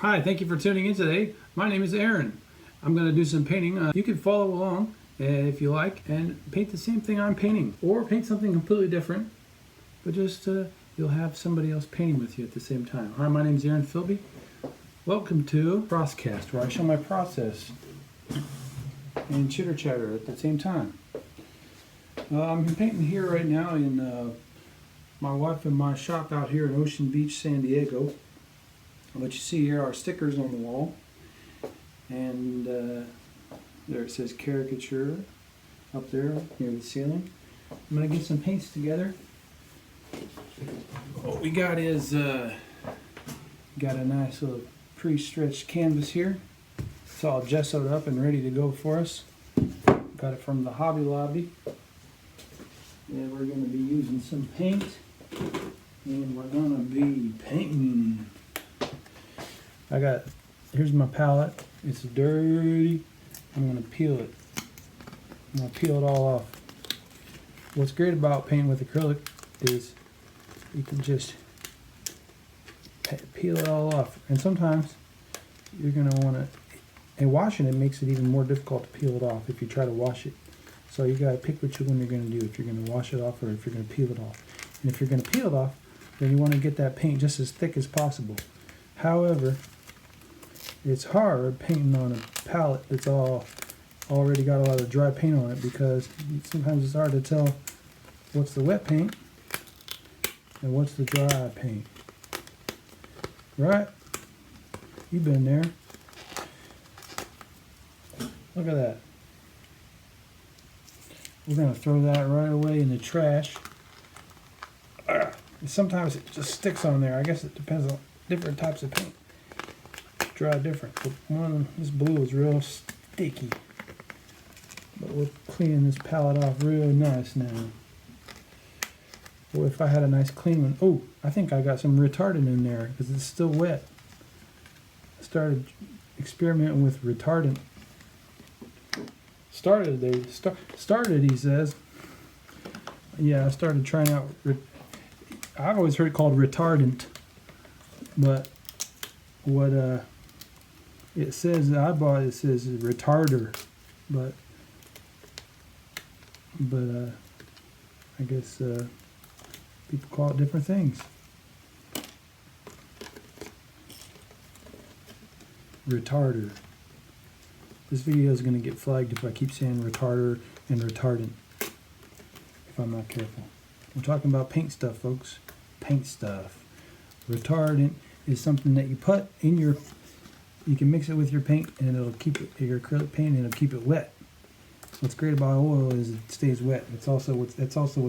Hi, thank you for tuning in today. My name is Aaron. I'm going to do some painting. You can follow along if you like and paint the same thing I'm painting, or paint something completely different, but just you'll have somebody else painting with you at the same time. Hi, my name is Aaron Philby. Welcome to Crosscast, where I show my process and chitter chatter at the same time. I'm painting here right now in my wife and my shop out here in Ocean Beach, San Diego. What you see here are stickers on the wall, and there it says Caricature up there near the ceiling. I'm going to get some paints together. What we got is got a nice little pre-stretched canvas here. It's all gessoed up and ready to go for us. Got it from the Hobby Lobby. And we're going to be using some paint, and we're going to be painting. Here's my palette. It's dirty. I'm going to peel it. I'm going to peel it all off. What's great about painting with acrylic is you can just peel it all off. And sometimes you're going to want to, and washing it makes it even more difficult to peel it off if you try to wash it. So you got to pick which one you're going to do, if you're going to wash it off or if you're going to peel it off. And if you're going to peel it off, then you want to get that paint just as thick as possible. However, it's hard painting on a palette that's already got a lot of dry paint on it, because sometimes it's hard to tell what's the wet paint and what's the dry paint. Right? You've been there. Look at that. We're going to throw that right away in the trash. Sometimes it just sticks on there. I guess it depends on different types of paint. Dry different. But this blue is real sticky. But we're cleaning this palette off real nice now. Or if I had a nice clean one. Oh, I think I got some retardant in there because it's still wet. I started experimenting with retardant. Started, he says. Yeah, I started trying out. I've always heard it called retardant, but what it says I bought, it says retarder, but I guess people call it different things. Retarder. This video is going to get flagged if I keep saying retarder and retardant, if I'm not careful. We're talking about paint stuff, folks. Paint stuff. Retardant is something that you put in your, you can mix it with your paint and it'll keep it, your acrylic paint, and it'll keep it wet. What's great about oil is it stays wet. That's also what's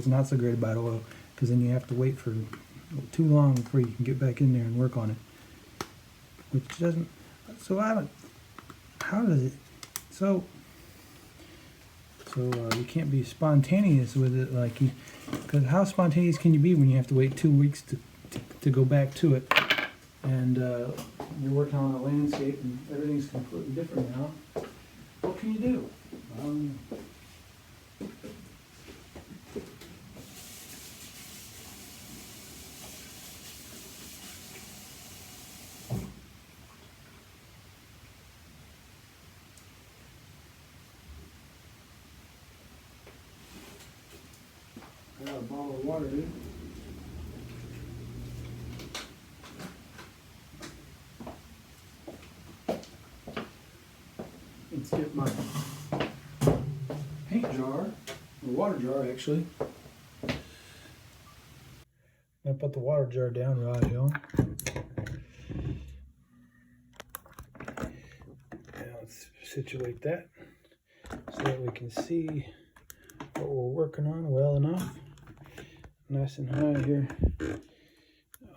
not so great about oil, because then you have to wait for too long before you can get back in there and work on it. Which doesn't, so I don't, how does it, so you can't be spontaneous with it, like, because how spontaneous can you be when you have to wait 2 weeks to go back to it, and you're working on a landscape and everything's completely different now? What can you do? I got a bottle of water, dude. Let's get my paint jar, or water jar actually. I put the water jar down right here. Now let's situate that so that we can see what we're working on well enough. Nice and high here.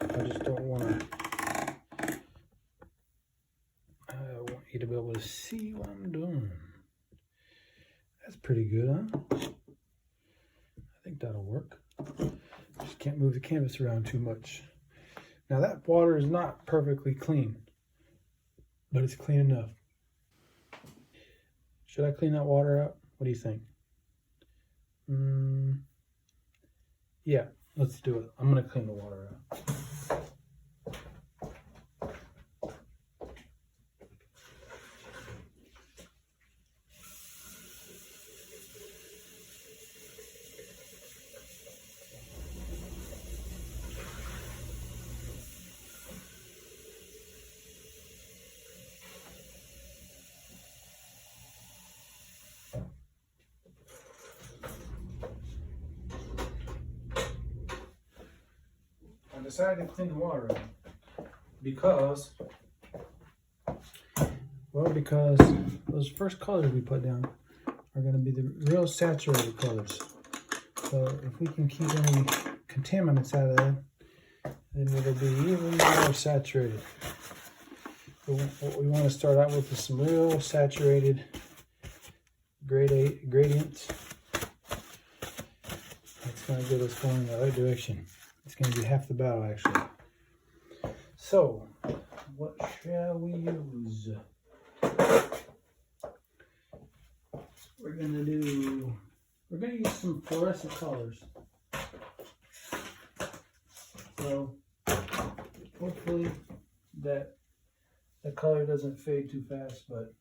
I just don't want to, I want you to be able to see what I'm doing. That's pretty good, huh? I think that'll work. Just can't move the canvas around too much. Now that water is not perfectly clean, but it's clean enough. Should I clean that water out? What do you think? Yeah, let's do it. I'm going to clean the water out. decided to clean the water out because those first colors we put down are going to be the real saturated colors. So if we can keep any contaminants out of that, then it'll be even more saturated. What we want to start out with is some real saturated gradients. That's going to get us going in the right direction. It's going to be half the battle, actually. So, what shall we use? We're going to use some fluorescent colors. So, hopefully that the color doesn't fade too fast, but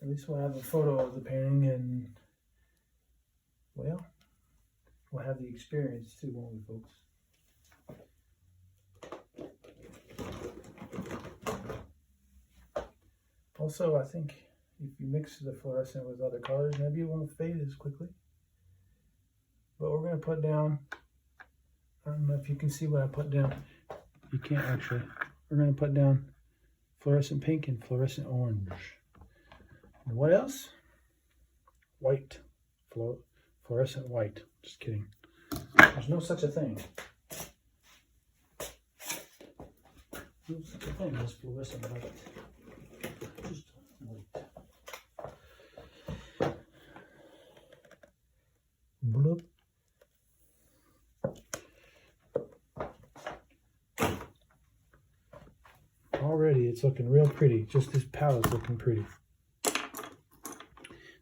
at least we'll have a photo of the painting, and well, we'll have the experience too, won't we, folks? Also, I think if you mix the fluorescent with other colors, maybe it won't fade as quickly. But we're going to put down, I don't know if you can see what I put down. You can't actually. We're going to put down fluorescent pink and fluorescent orange. And what else? White. Fluorescent white. Just kidding. There's no such a thing. No such a thing as fluorescent white. Just white. Bloop. Already it's looking real pretty. Just this palette's looking pretty.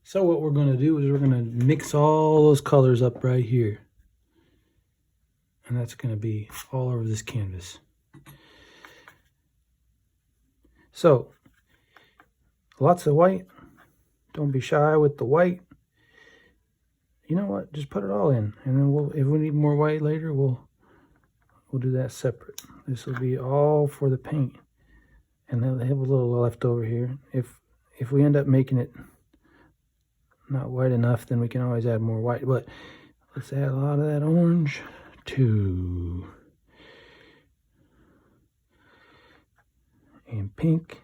So what we're going to do is we're going to mix all those colors up right here. And that's going to be all over this canvas. So, lots of white. Don't be shy with the white. You know what? Just put it all in. And then if we need more white later, we'll do that separate. This will be all for the paint. And then they have a little left over here. If we end up making it not white enough, then we can always add more white. But let's add a lot of that orange too. And pink.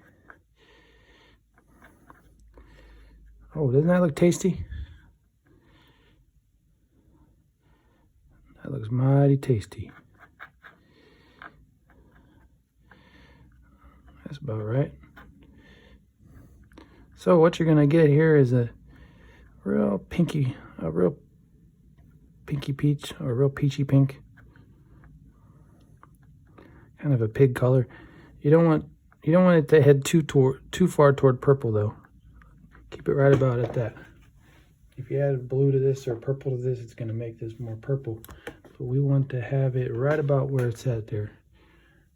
Oh, doesn't that look tasty? That looks mighty tasty. That's about right. So what you're gonna get here is a real pinky peach, or a real peachy pink. Kind of a pig color. You don't want it to head too far toward purple though. Keep it right about at that. If you add blue to this or purple to this, it's gonna make this more purple. So we want to have it right about where it's at there.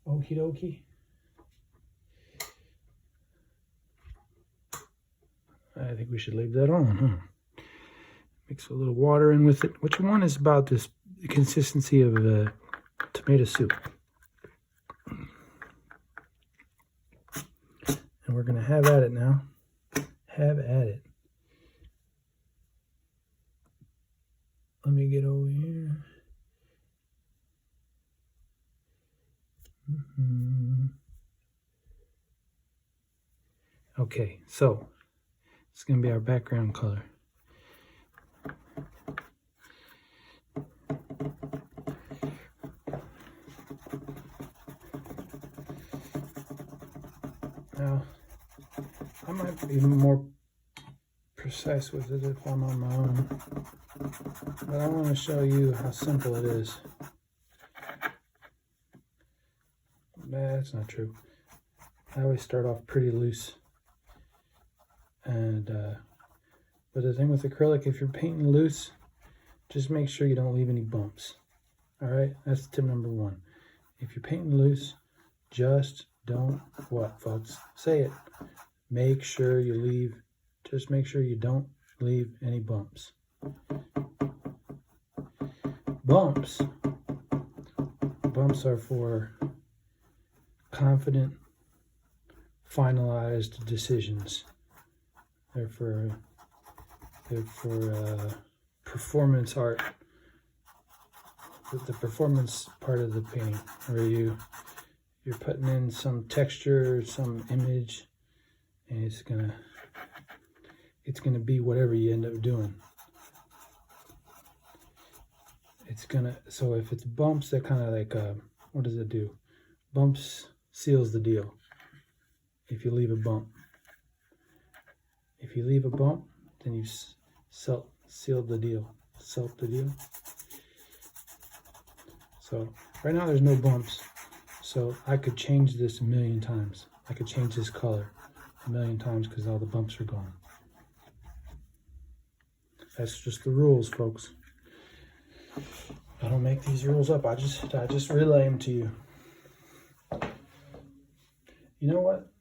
Okie dokie. I think we should leave that on, huh? Mix a little water in with it. What you want is about the consistency of tomato soup. And we're going to have at it now. Have at it. Let me get over here. Okay, so it's going to be our background color. Now, I might be more precise with it if I'm on my own, but I want to show you how simple it is. That's not true. I always start off pretty loose. And but the thing with acrylic, if you're painting loose, just make sure you don't leave any bumps. All right, that's tip number one. If you're painting loose, just don't what, folks? Say it. Make sure you leave. Just make sure you don't leave any bumps. Bumps are for confident, finalized decisions. They're for performance art. the performance part of the painting, where you're putting in some texture, some image, and it's gonna be whatever you end up doing. So if it's bumps, that kind of like, what does it do? Bumps seals the deal. If you leave a bump. If you leave a bump, then you sealed the deal. Sealed the deal. So right now there's no bumps. So I could change this a million times. I could change this color a million times because all the bumps are gone. That's just the rules, folks. I don't make these rules up. I just relay them to you. You know what?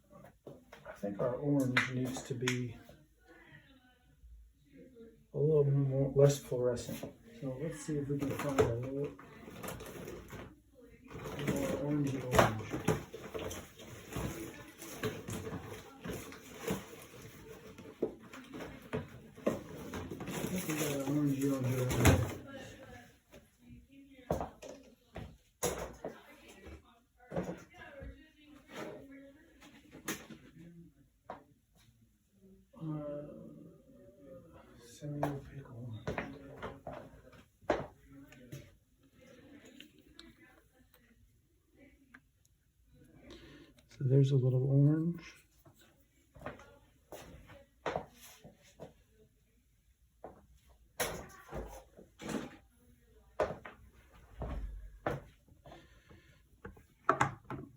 I think our orange needs to be a little more less fluorescent. So let's see if we can find a little more orangey orange. I think we got an orangey orange right there. Semi-opaque orange. So there's a little orange.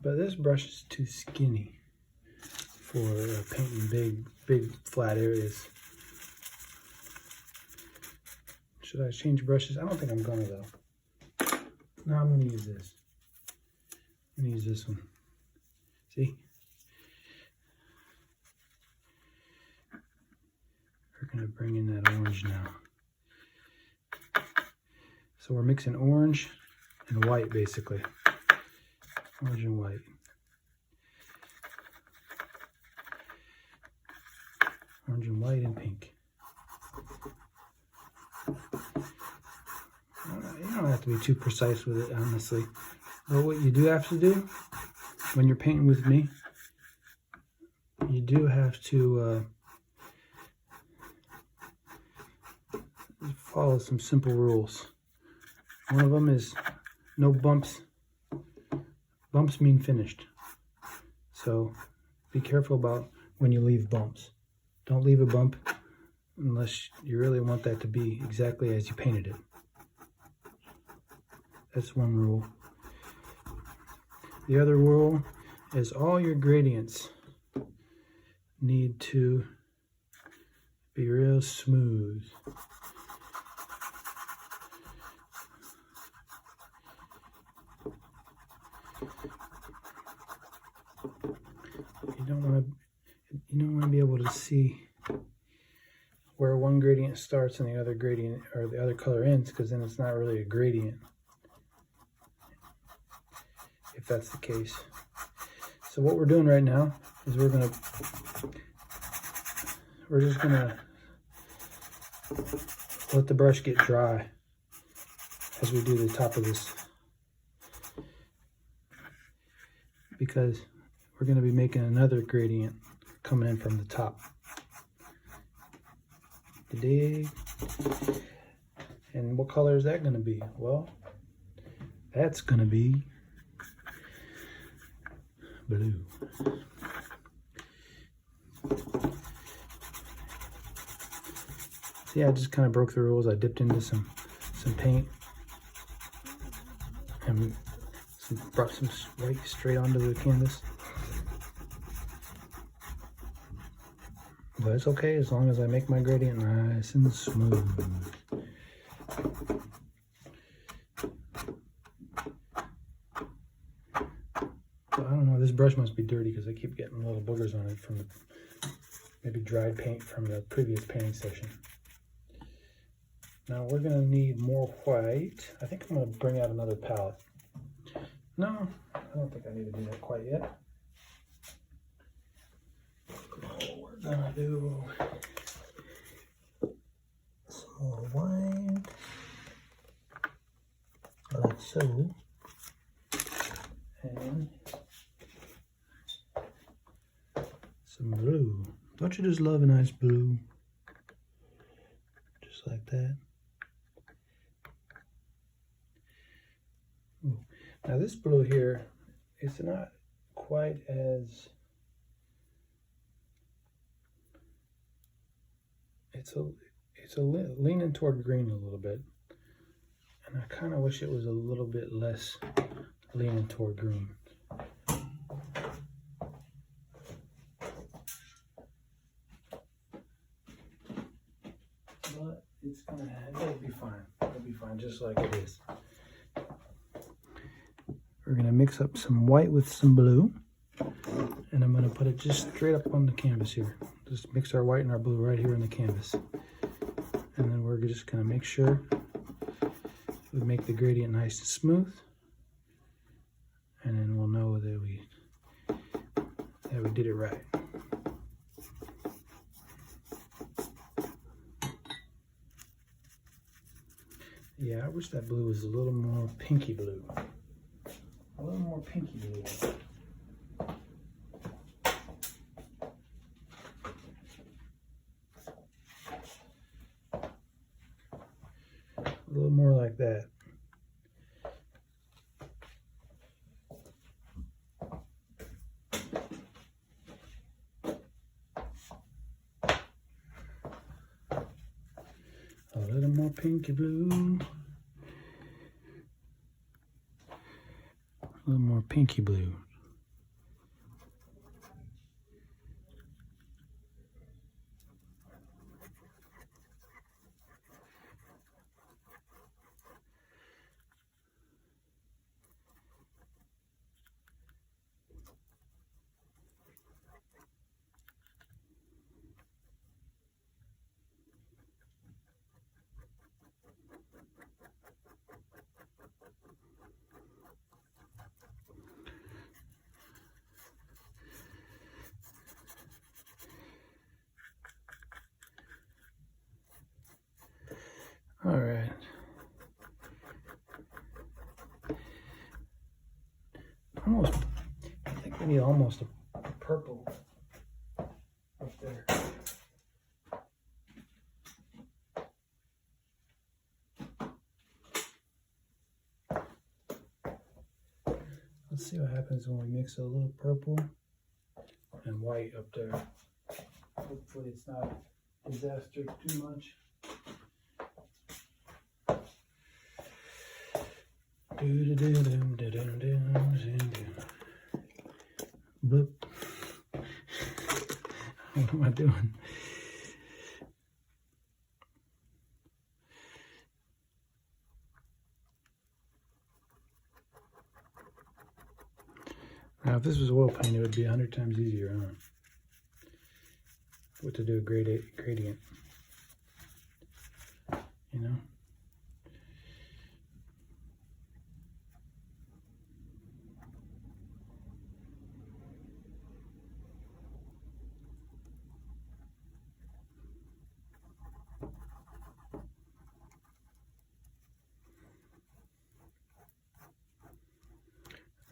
But this brush is too skinny for painting big flat areas. Should I change brushes? I don't think I'm gonna though. No, I'm gonna use this. I'm gonna use this one. See? We're gonna bring in that orange now. So we're mixing orange and white basically. Orange and white. Orange and white and pink. You don't have to be too precise with it, honestly. But what you do have to do when you're painting with me, you do have to follow some simple rules. One of them is no bumps. Bumps mean finished. So be careful about when you leave bumps. Don't leave a bump unless you really want that to be exactly as you painted it. That's one rule. The other rule is all your gradients need to be real smooth. You don't want to be able to see where one gradient starts and the other gradient or the other color ends, because then it's not really a gradient. If that's the case. So what we're doing right now is we're just gonna let the brush get dry as we do the top of this, because we're going to be making another gradient coming in from the top. You dig? And what color is that going to be? Well, that's going to be blue. See, I just kind of broke the rules. I dipped into some paint and brought some white straight onto the canvas. But it's okay as long as I make my gradient nice and smooth. So I don't know, this brush must be dirty because I keep getting little boogers on it from the maybe dried paint from the previous painting session. Now we're going to need more white. I think I'm going to bring out another palette. No, I don't think I need to do that quite yet. We're going to do some more white. I like so. And some blue. Don't you just love a nice blue? Just like that. Ooh. Now this blue here, it's not quite as, it's leaning toward green a little bit, and I kind of wish it was a little bit less leaning toward green. But it'll be fine. It'll be fine just like it is. We're gonna mix up some white with some blue, and I'm gonna put it just straight up on the canvas here. Just mix our white and our blue right here on the canvas. And then we're just gonna make sure we make the gradient nice and smooth. And then we'll know that we did it right. Yeah, I wish that blue was a little more pinky blue. A little more pinky blue. A little more like that. A little more pinky blue. A little more pinky blue. All right. Almost, I think we need almost a purple up there. Let's see what happens when we mix a little purple and white up there. Hopefully it's not disaster too much. Bloop. What am I doing? Now, if this was oil paint, it would be 100 times easier, huh? What to do a gradient, you know?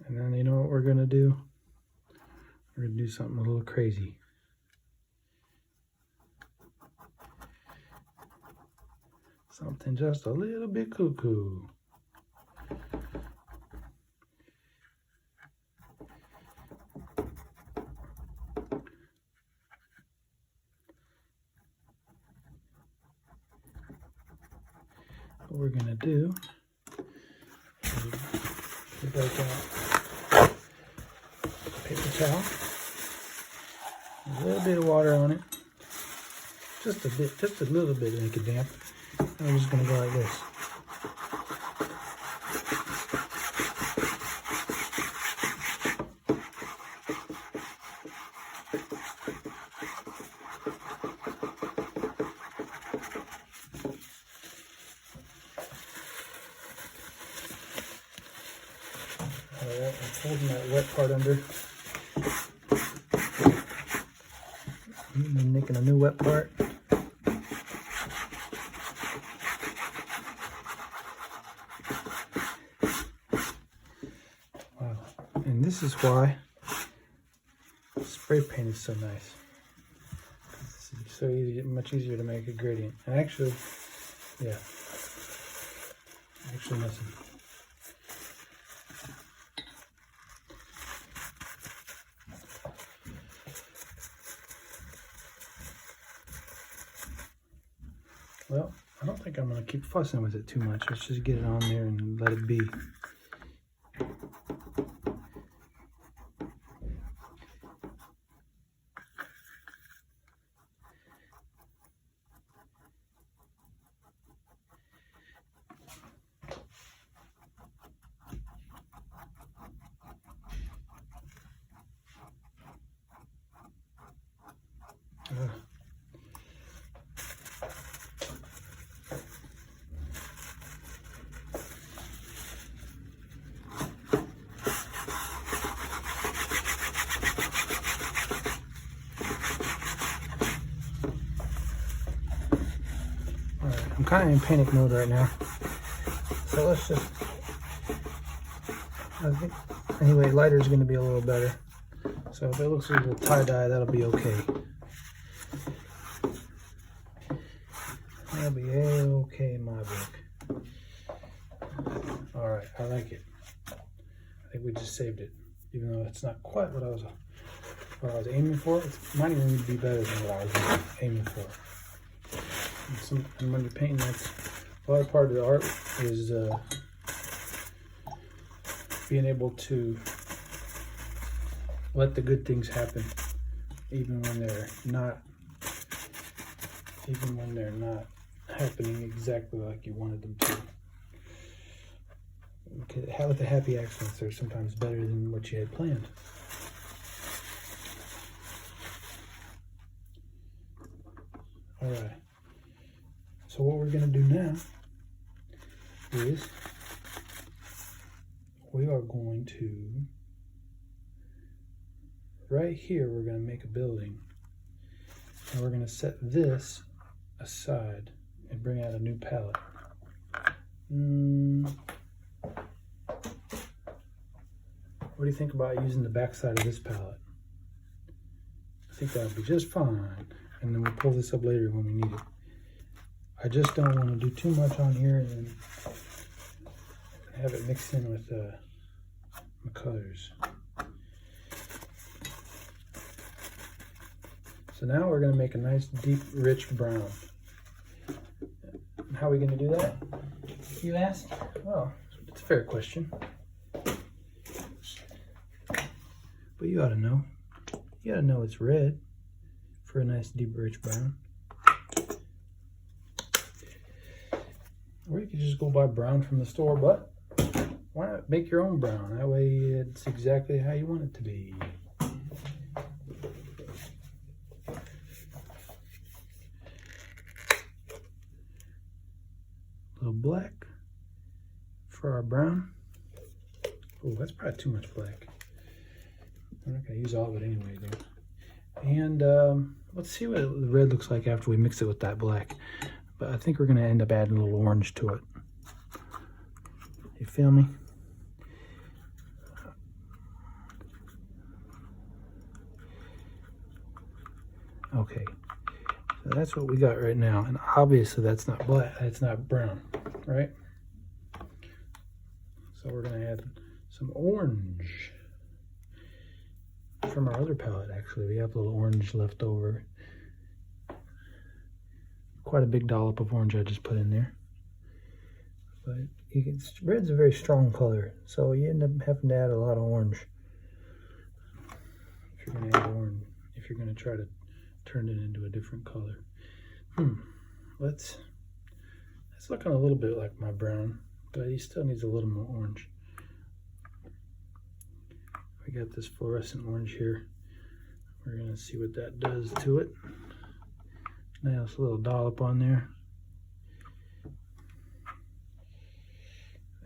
And then you know what we're gonna do? We're gonna do something a little crazy. Something just a little bit cuckoo. What we're gonna do is break out paper towel, a little bit of water on it, just a little bit to make it damp. And I'm just going to go like this. Alright, I'm folding that wet part under. I'm making a new wet part. this is why spray paint is so nice. It's so easy, much easier to make a gradient. And actually, yeah, actually missing. Well, I don't think I'm going to keep fussing with it too much. Let's just get it on there and let it be. I'm kind of in panic mode right now, so let's just, I think, anyway, lighter is going to be a little better, so if it looks a little tie-dye, that'll be okay. That'll be okay in my book. Alright, I like it. I think we just saved it, even though it's not quite what I was aiming for. It might even be better than what I was aiming for. And when you're painting, that's a lot of part of the art is being able to let the good things happen, even when they're not happening exactly like you wanted them to. With the happy accidents, they're sometimes better than what you had planned. All right. So what we're going to do now is we are going to, right here, we're going to make a building. And we're going to set this aside and bring out a new palette. What do you think about using the back side of this palette? I think that would be just fine. And then we'll pull this up later when we need it. I just don't want to do too much on here and then have it mixed in with my colors. So now we're going to make a nice, deep, rich brown. How are we going to do that, you ask? Well, it's a fair question. But you ought to know. You ought to know it's red for a nice, deep, rich brown. Or you could just go buy brown from the store, but why not make your own brown? That way it's exactly how you want it to be. A little black for our brown. Oh, that's probably too much black. I'm not going to use all of it anyway, though. And let's see what the red looks like after we mix it with that black. But I think we're going to end up adding a little orange to it. You feel me? Okay. So that's what we got right now. And obviously that's not black, it's not brown, right? So we're going to add some orange from our other palette, actually. We have a little orange left over. Quite a big dollop of orange I just put in there. But red's a very strong color, so you end up having to add a lot of orange if you're going to add orange, if you're going to try to turn it into a different color. It's looking a little bit like my brown, but he still needs a little more orange. We got this fluorescent orange here. We're going to see what that does to it. Nice little dollop on there.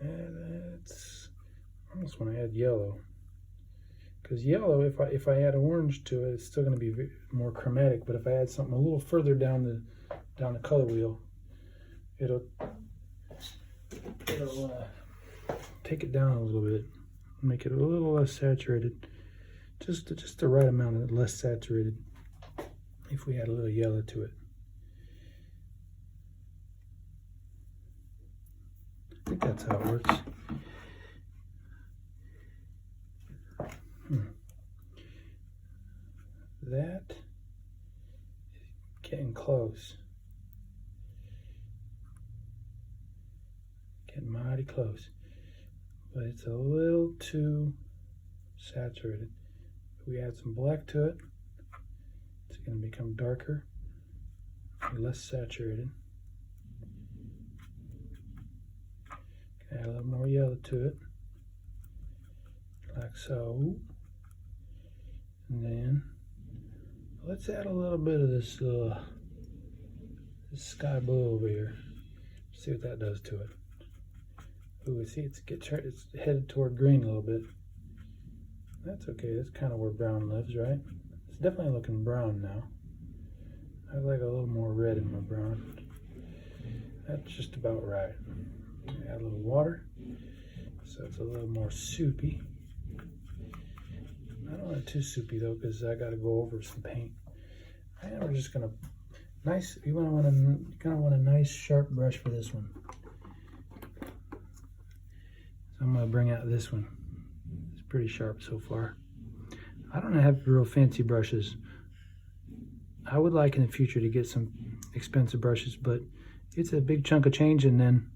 And that's, I almost want to add yellow, because yellow, if I add orange to it, it's still going to be more chromatic. But if I add something a little further down the color wheel, it'll take it down a little bit. make it a little less saturated. Just the right amount of less saturated if we add a little yellow to it. I think that's how it works. That is getting close. Getting mighty close. But it's a little too saturated. If we add some black to it, it's going to become darker and less saturated. Add a little more yellow to it, like so. And then let's add a little bit of this sky blue over here. See what that does to it. Ooh, see it's headed toward green a little bit. That's okay. That's kind of where brown lives, right? It's definitely looking brown now. I like a little more red in my brown. That's just about right. Add a little water, so it's a little more soupy. I don't want it too soupy though, because I got to go over some paint. And we're just gonna you kind of want a nice sharp brush for this one. So I'm gonna bring out this one. It's pretty sharp so far. I don't have real fancy brushes. I would like in the future to get some expensive brushes, but it's a big chunk of change, and then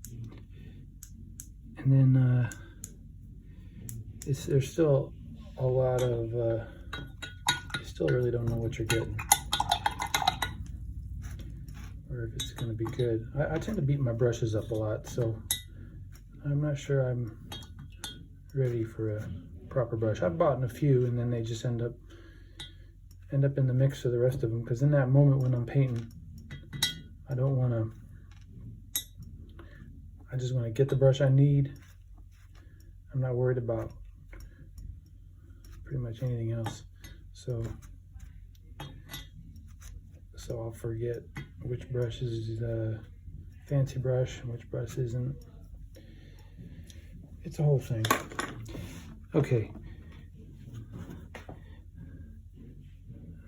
there's still a lot of you still really don't know what you're getting, or if it's going to be good. I tend to beat my brushes up a lot, so I'm not sure I'm ready for a proper brush. I've bought a few, and then they just end up in the mix of the rest of them, because in that moment when I'm painting, I don't want to. I just want to get the brush I need. I'm not worried about pretty much anything else. So I'll forget which brush is the fancy brush and which brush isn't. It's a whole thing. Okay.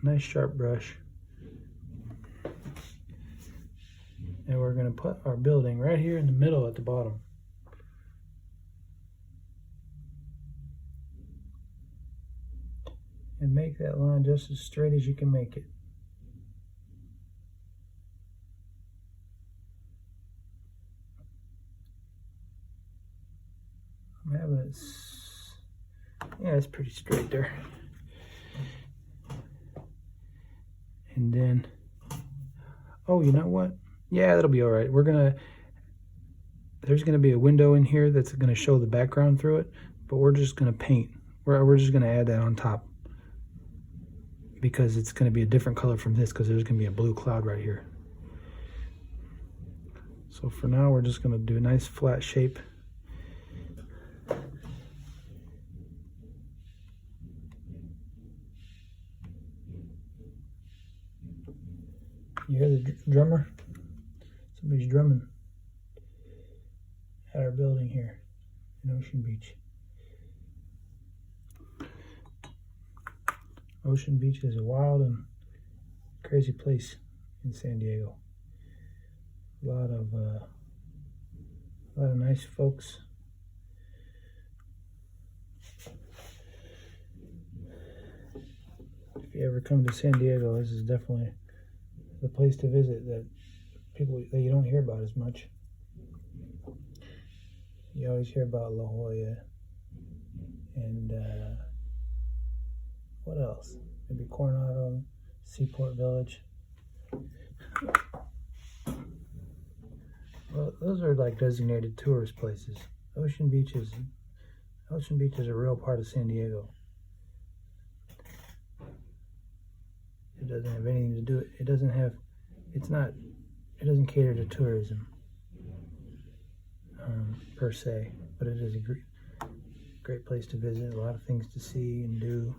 Nice sharp brush. And we're going to put our building right here in the middle at the bottom. And make that line just as straight as you can make it. I'm having it, yeah, it's pretty straight there. And then, oh, you know what? Yeah, that'll be all right. There's gonna be a window in here that's gonna show the background through it, but we're just gonna paint. We're just gonna add that on top, because it's gonna be a different color from this, because there's gonna be a blue cloud right here. So for now, we're just gonna do a nice flat shape. You hear the drummer? Somebody's drumming at our building here in Ocean Beach. Ocean Beach is a wild and crazy place in San Diego. A lot of nice folks. If you ever come to San Diego, this is definitely the place to visit that you don't hear about as much. You always hear about La Jolla and what else? Maybe Coronado, Seaport Village. Well, those are like designated tourist places. Ocean Beach is a real part of San Diego. It doesn't have anything to do. It doesn't cater to tourism per se, but it is a great place to visit. A lot of things to see and do.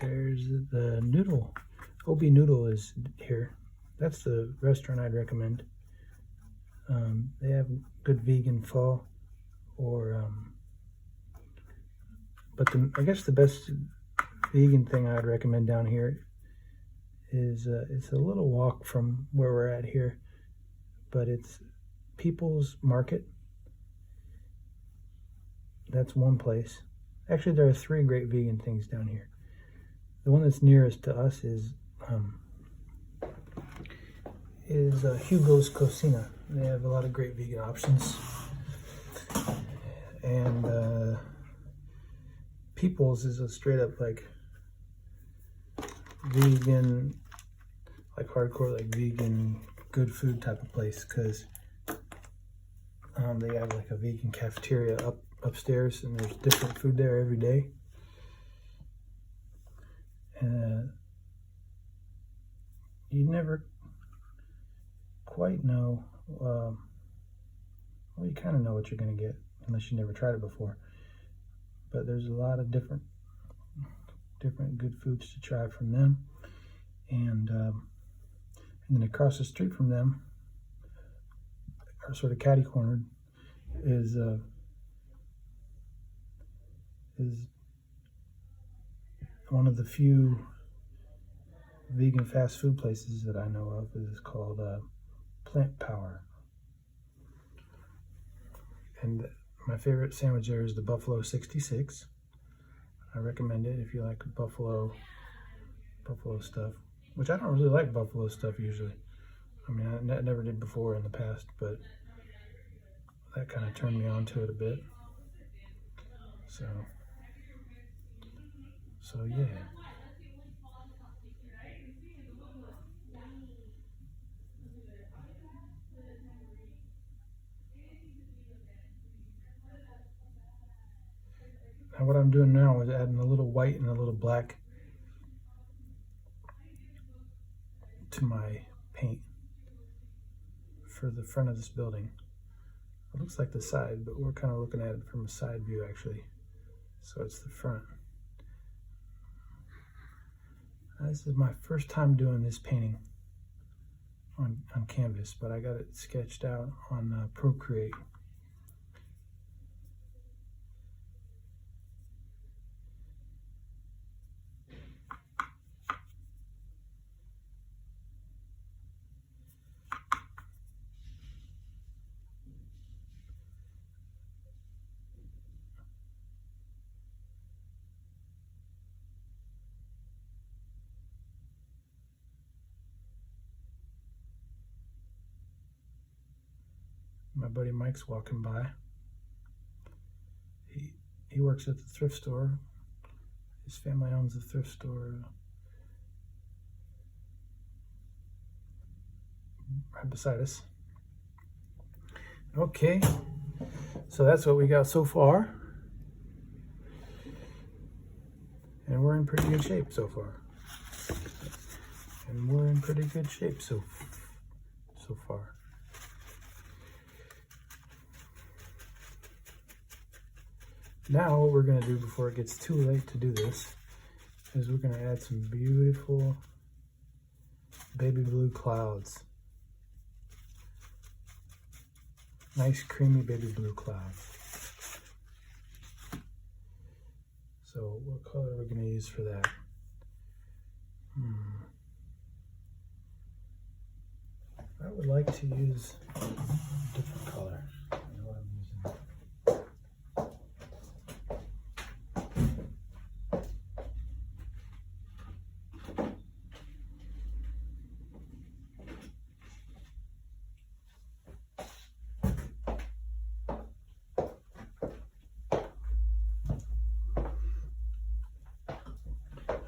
There's the noodle. Obi Noodle is here. That's the restaurant I'd recommend. They have good vegan pho, but I guess the best vegan thing I'd recommend down here is it's a little walk from where we're at here, but it's People's Market. That's one place. Actually, there are 3 great vegan things down here. The one that's nearest to us is Hugo's Cocina. They have a lot of great vegan options. And People's is a straight up like vegan, like hardcore, like vegan, good food type of place, because they have like a vegan cafeteria upstairs, and there's different food there every day. You never quite know, well, you kind of know what you're going to get unless you never tried it before, but there's a lot of different good foods to try from them. And then across the street from them, or sort of catty cornered, is one of the few vegan fast food places that I know of. Is called Plant Power. And my favorite sandwich there is the Buffalo 66. I recommend it if you like buffalo stuff, which I don't really like buffalo stuff usually. I mean, I never did before in the past, but that kind of turned me on to it a bit. So yeah. Now what I'm doing now is adding a little white and a little black to my paint for the front of this building. It looks like the side, but we're kind of looking at it from a side view actually. So it's the front. This is my first time doing this painting on canvas, but I got it sketched out on Procreate. My buddy Mike's walking by. He works at the thrift store. His family owns the thrift store right beside us. Okay, so that's what we got so far. And we're in pretty good shape so far. So far. Now what we're going to do before it gets too late to do this is we're going to add some beautiful baby blue clouds. Nice creamy baby blue clouds. So what color are we going to use for that? I would like to use a different color. I know what I'm using.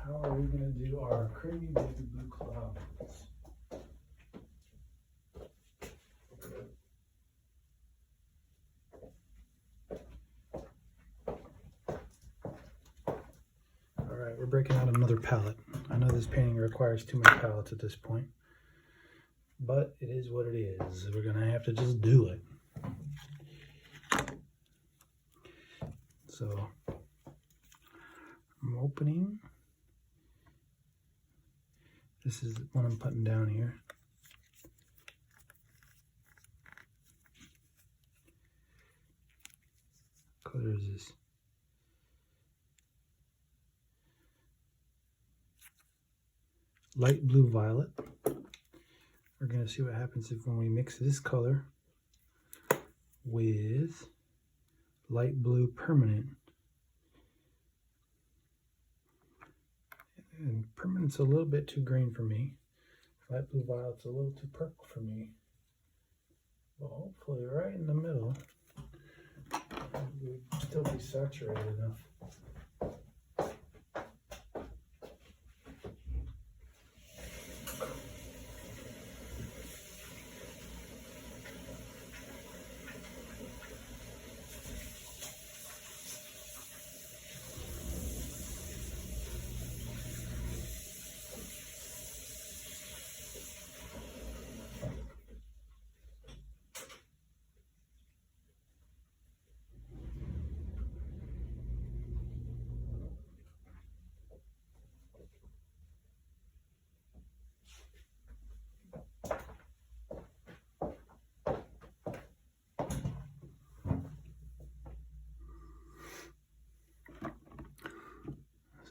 How are we going to do our creamy baby blue clouds? Alright, we're breaking out another palette. I know this painting requires too many palettes at this point, but it is what it is. We're going to have to just do it. So I'm opening This is what I'm putting down here. What color is this? Light blue violet. We're going to see what happens when we mix this color with light blue permanent. And permanent's a little bit too green for me. Light blue violet's a little too purple for me. But hopefully right in the middle, it would still be saturated enough.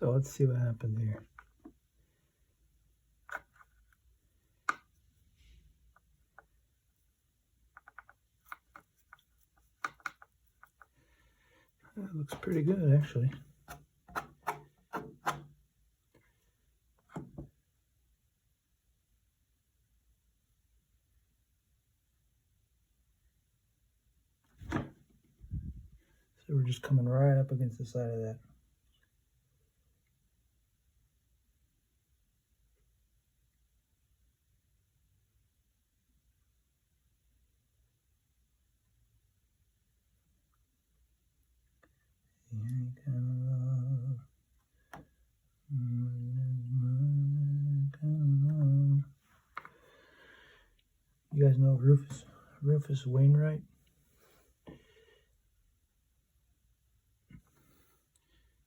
So let's see what happens here. That looks pretty good, actually. So we're just coming right up against the side of that. You guys know Rufus Wainwright?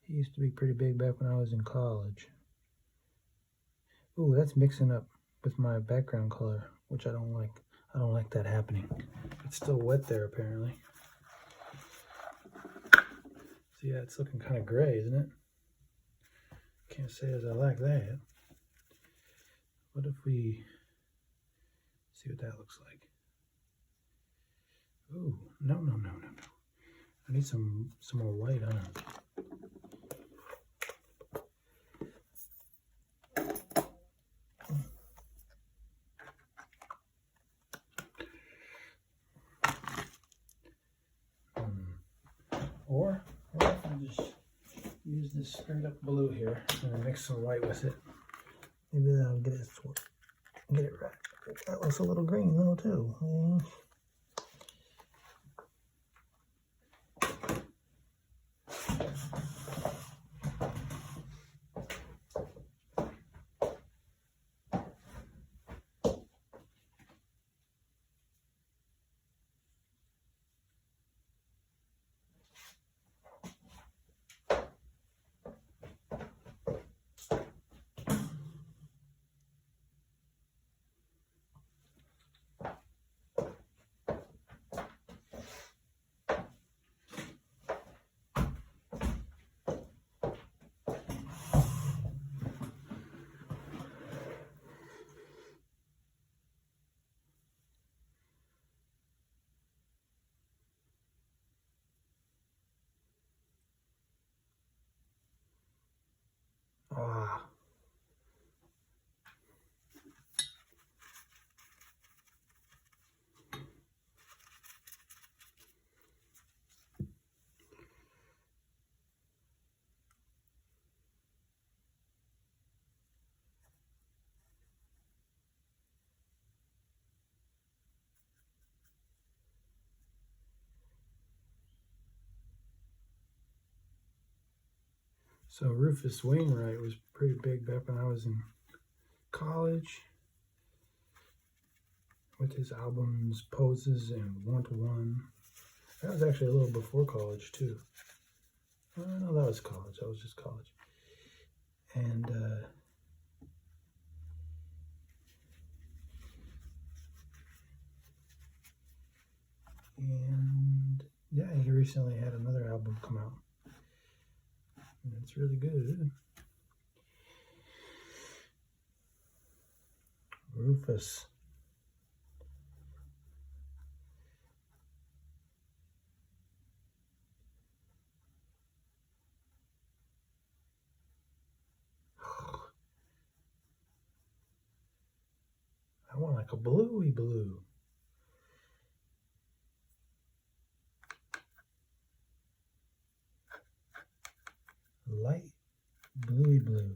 He used to be pretty big back when I was in college. Ooh, that's mixing up with my background color, which I don't like. I don't like that happening. It's still wet there apparently. So yeah, it's looking kind of gray, isn't it? Can't say as I like that. What if we see what that looks like? Ooh, no. I need some more white on it. Or if I just use this straight up blue here and mix some white with it, maybe that'll get it right. That looks a little green though too. Ah. So Rufus Wainwright was pretty big back when I was in college with his albums Poses and One to One. That was actually a little before college too. No, that was college. That was just college. And he recently had another album come out. And it's really good. Rufus. I want like a bluey blue. Light bluey blue.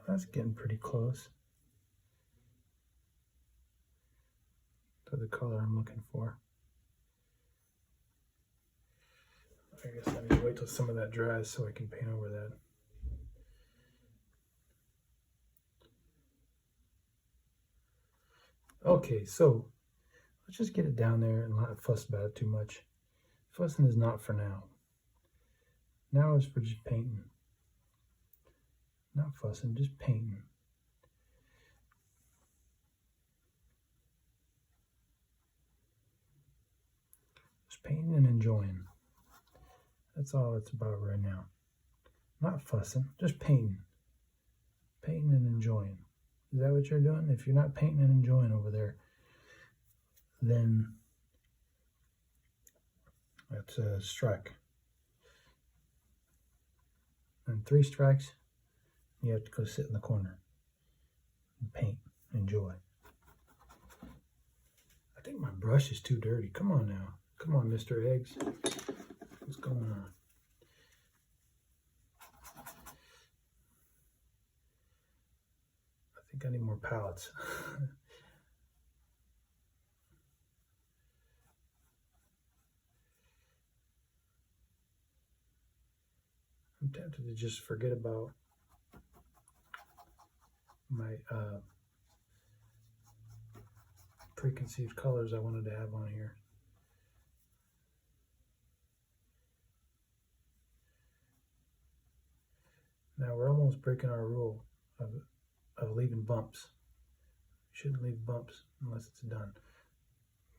That's getting pretty close to the color I'm looking for. I guess I need to wait till some of that dries so I can paint over that. Okay, so let's just get it down there and not fuss about it too much. Fussing is not for now. Now is for just painting. Not fussing, just painting. Just painting and enjoying. That's all it's about right now. Not fussing, just painting. Painting and enjoying. Is that what you're doing? If you're not painting and enjoying over there, then that's a strike. And 3 strikes, you have to go sit in the corner and paint, enjoy. I think my brush is too dirty. Come on now. Come on, Mr. Eggs. What's going on? I think I need more palettes. I'm tempted to just forget about my preconceived colors I wanted to have on here. Now we're almost breaking our rule of leaving bumps. You shouldn't leave bumps unless it's done.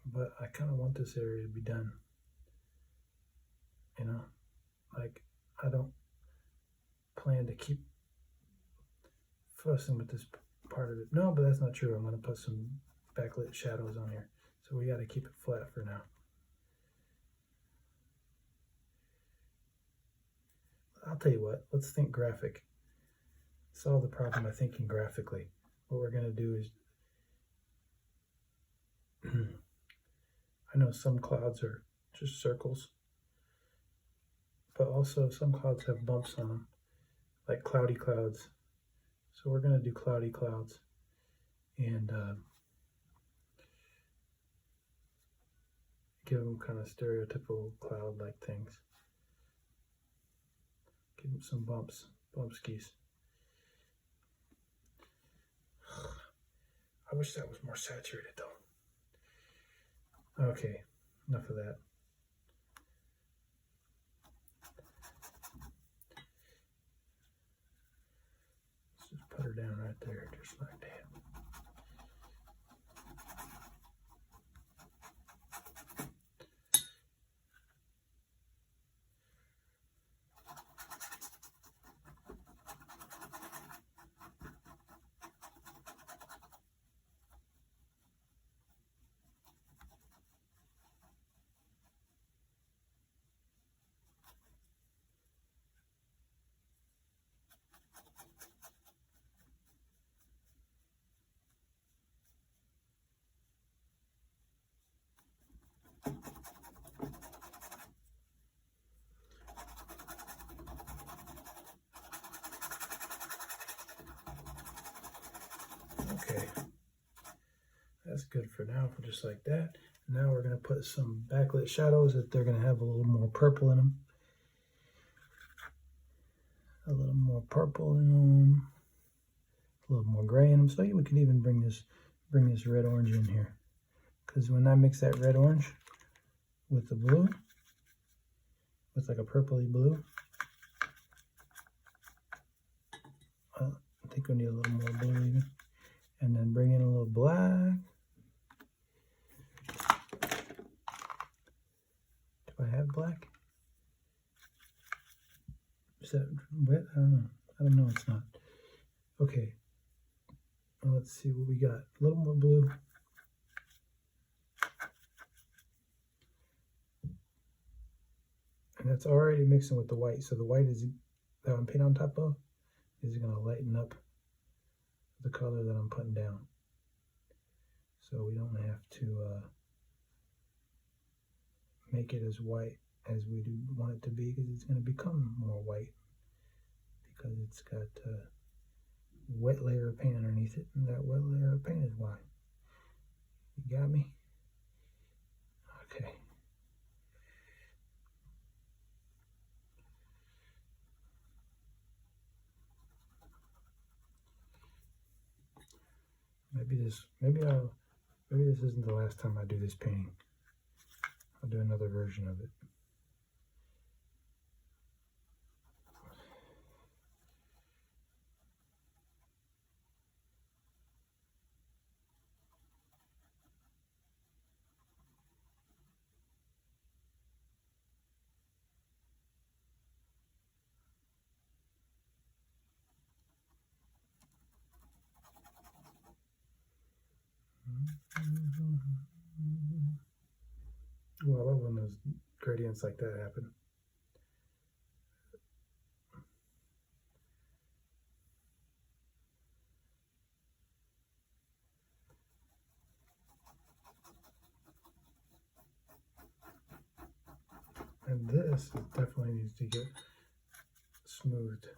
But I kind of want this area to be done. You know, like I don't plan to keep fussing with this part of it. No, but that's not true. I'm going to put some backlit shadows on here. So we got to keep it flat for now. I'll tell you what, let's think graphic. Solve the problem by thinking graphically. What we're going to do is, I know some clouds are just circles, but also some clouds have bumps on them, like cloudy clouds. So we're going to do cloudy clouds and give them kind of stereotypical cloud-like things. Give them some bumps, bumpskis. I wish that was more saturated though. Okay, enough of that. Let's just put her down right there, just like that. good for now, for just like that. Now we're going to put some backlit shadows that they're going to have a little more purple in them. A little more purple in them. A little more gray in them. So we could even bring this red orange in here. Because when I mix that red orange with the blue, with like a purpley blue, I think we need a little more blue even. And then bring in a little black. Do I have black? Is that wet? I don't know. I don't know, it's not. Okay. Well, let's see what we got. A little more blue. And that's already mixing with the white. So the white is that I'm painting on top of is going to lighten up the color that I'm putting down. So we don't have to make it as white as we do want it to be, because it's going to become more white because it's got a wet layer of paint underneath it, and that wet layer of paint is white. You got me? Okay. Maybe this isn't the last time I do this painting. I'll do another version of it. Well, I love when those gradients like that happen. And this definitely needs to get smoothed.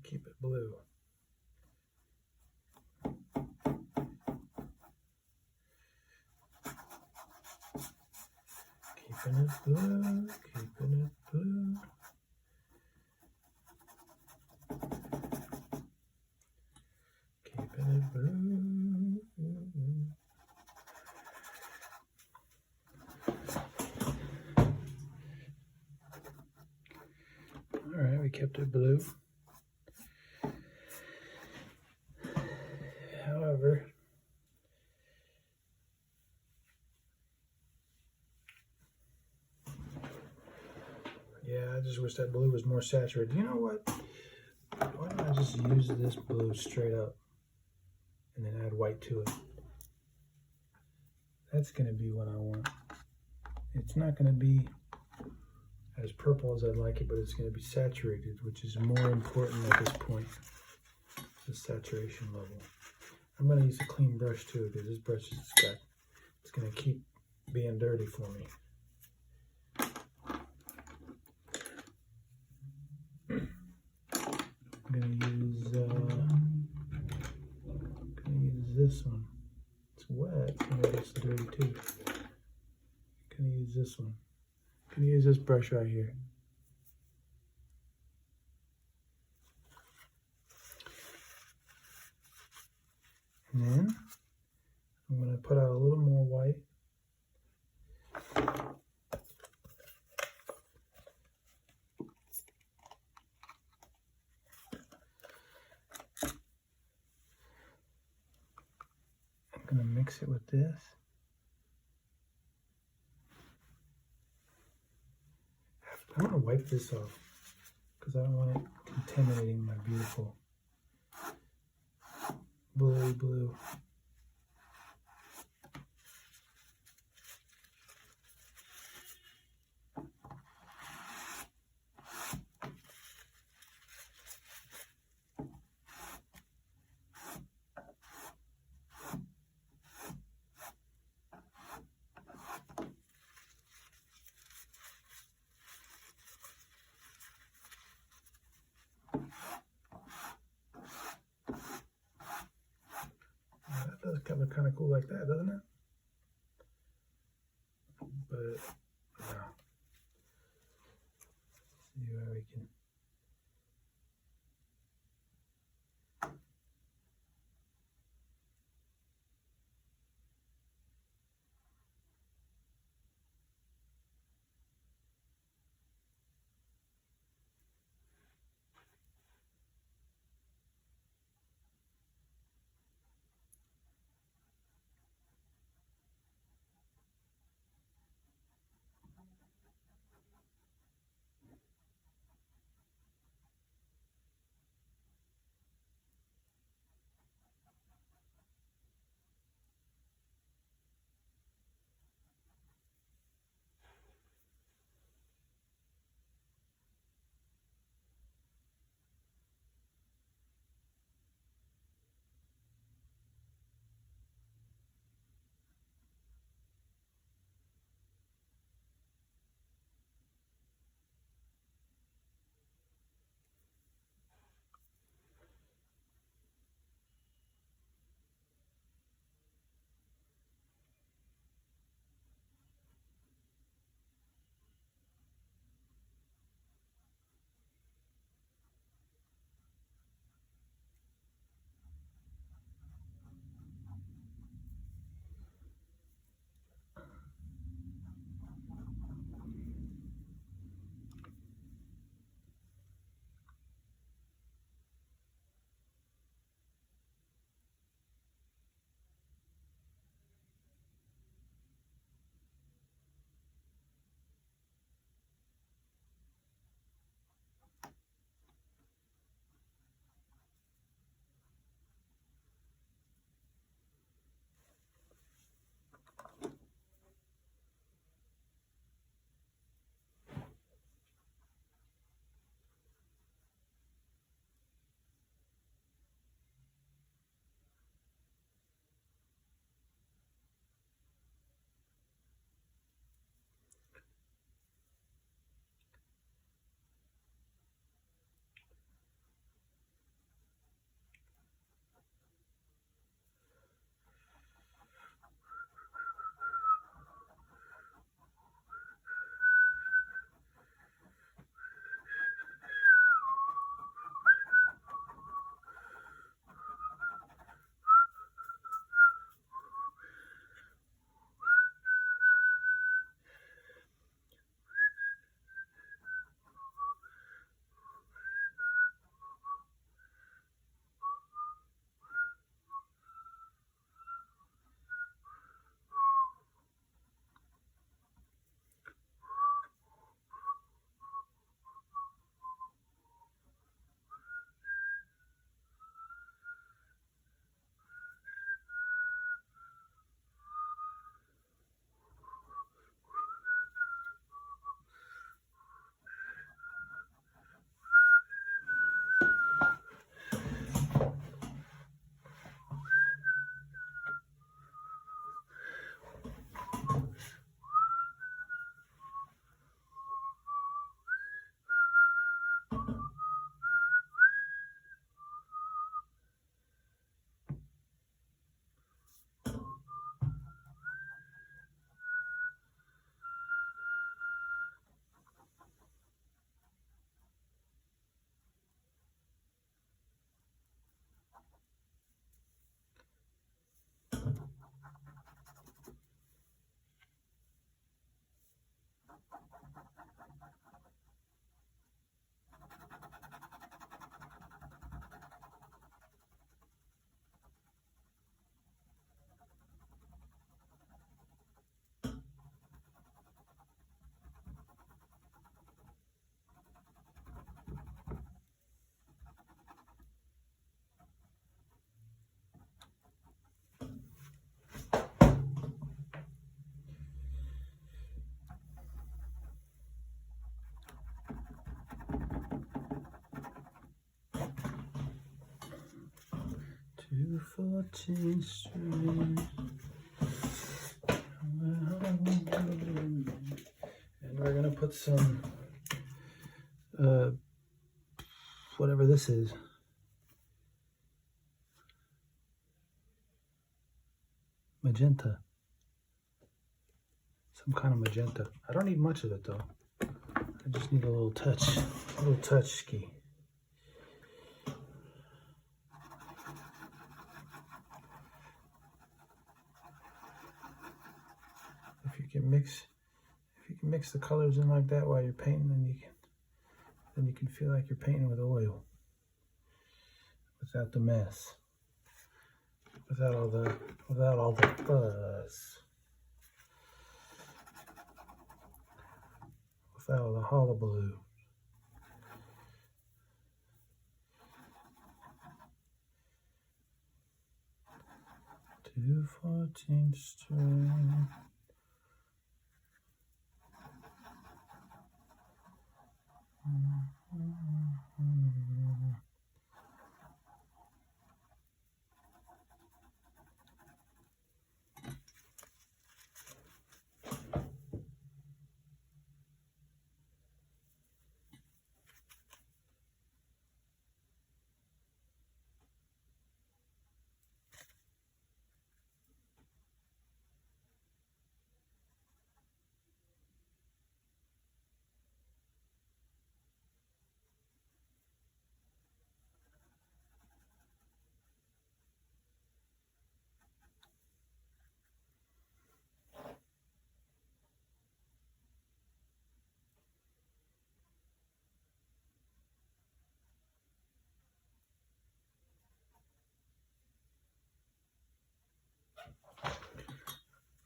Keep it blue. Keeping it blue, keeping it blue. Keeping it blue. All right, we kept it blue. However, yeah, I just wish that blue was more saturated. You know what? Why don't I just use this blue straight up and then add white to it? That's going to be what I want. It's not going to be as purple as I'd like it, but it's going to be saturated, which is more important at this point, the saturation level. I'm going to use a clean brush too, because this brush it's going to keep being dirty for me. I'm going to use this one. It's wet, so maybe it's dirty too. I'm going to use this one. I'm going to use this brush right here. And then I'm going to put out a little more white. I'm going to mix it with this. I'm going to wipe this off because I don't want it contaminating my beautiful bluey blue. That does come kind of cool like that, doesn't it? But yeah. See where we can. 14th Street. And we're gonna put some whatever this is. Magenta. Some kind of magenta. I don't need much of it though. I just need a little touch ski. If you can mix the colors in like that while you're painting, then you can feel like you're painting with oil without the mess, without all the fuzz, without all the hullabaloo. To 14th Street.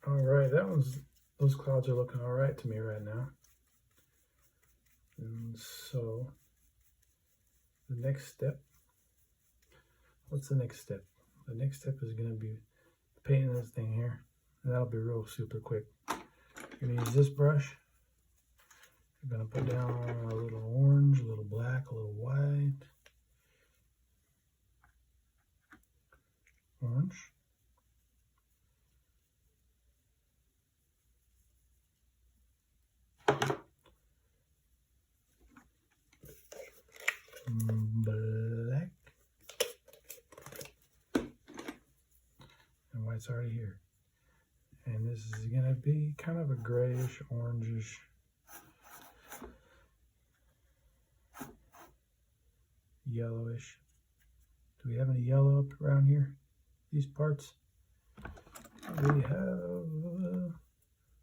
All right, those clouds are looking all right to me right now. And so the next step, what's the next step? The next step is going to be painting this thing here, and that'll be real super quick. You're going to use this brush. You're going to put down a little orange, a little black, a little white. Orange. Black. And white's already here. And this is going to be kind of a grayish, orangish, yellowish. Do we have any yellow up around here? These parts? We have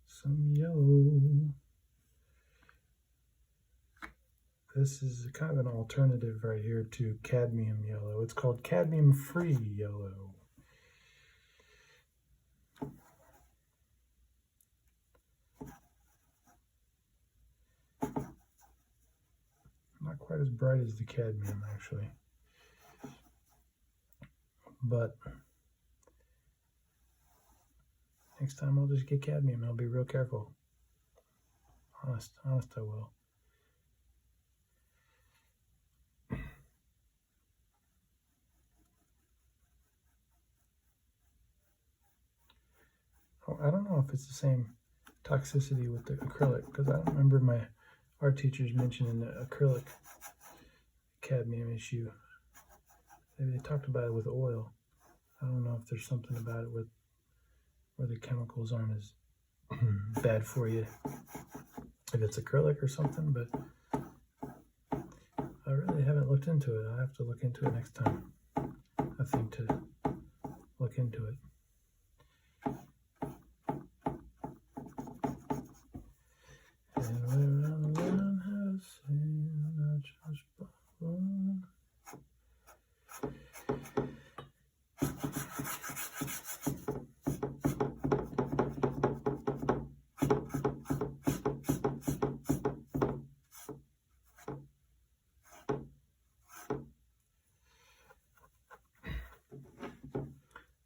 some yellow. This is kind of an alternative right here to cadmium yellow. It's called cadmium-free yellow. Not quite as bright as the cadmium, actually. But next time I'll just get cadmium. I'll be real careful. Honest I will. I don't know if it's the same toxicity with the acrylic, because I don't remember my art teachers mentioning the acrylic cadmium issue. Maybe they talked about it with oil. I don't know if there's something about it with where the chemicals aren't as bad for you if it's acrylic or something, but I really haven't looked into it. I'll have to look into it next time. I think to look into it.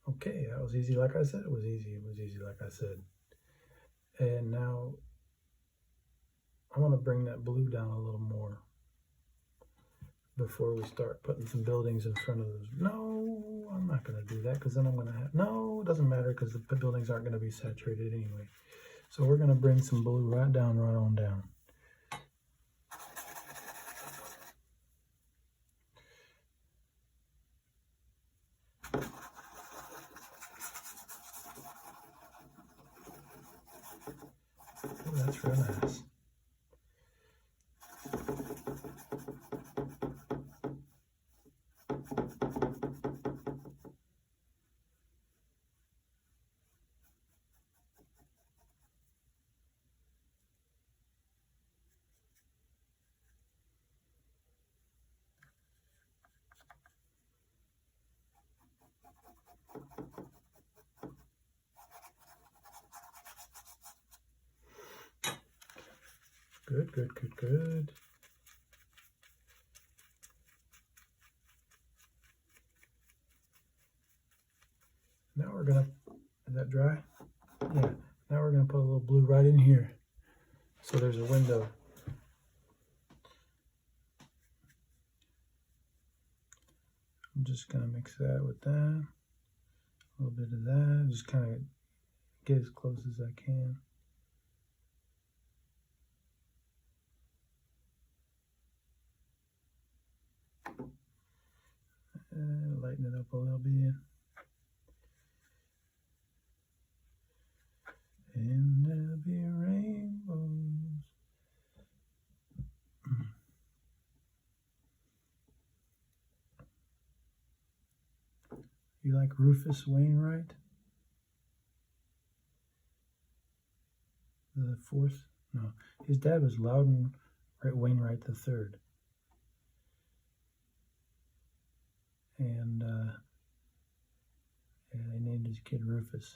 Okay, that was easy like I said. It was easy like I said. And now I want to bring that blue down a little more before we start putting some buildings in front of those. No, I'm not going to do that because then I'm going to have, no, it doesn't matter because the buildings aren't going to be saturated anyway. So we're going to bring some blue right on down. Oh, that's real nice. Good, good, good, good. Now we're gonna, is that dry? Yeah. Now we're gonna put a little blue right in here. So there's a window. I'm just gonna mix that with that. A little bit of that. Just kind of get as close as I can. Lighten it up a little bit. And there'll be rainbows. You like Rufus Wainwright? The fourth? No. His dad was Loudon Wainwright III. And they named his kid Rufus.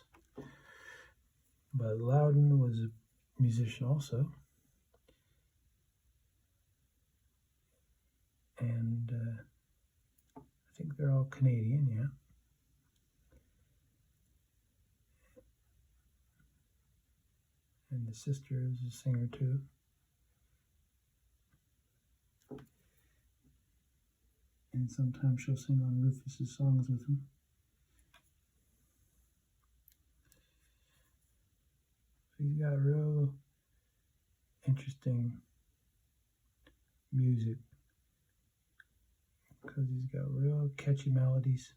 But Loudon was a musician also. And I think they're all Canadian, yeah. And the sister is a singer too. And sometimes she'll sing on Rufus's songs with him. He's got real interesting music because he's got real catchy melodies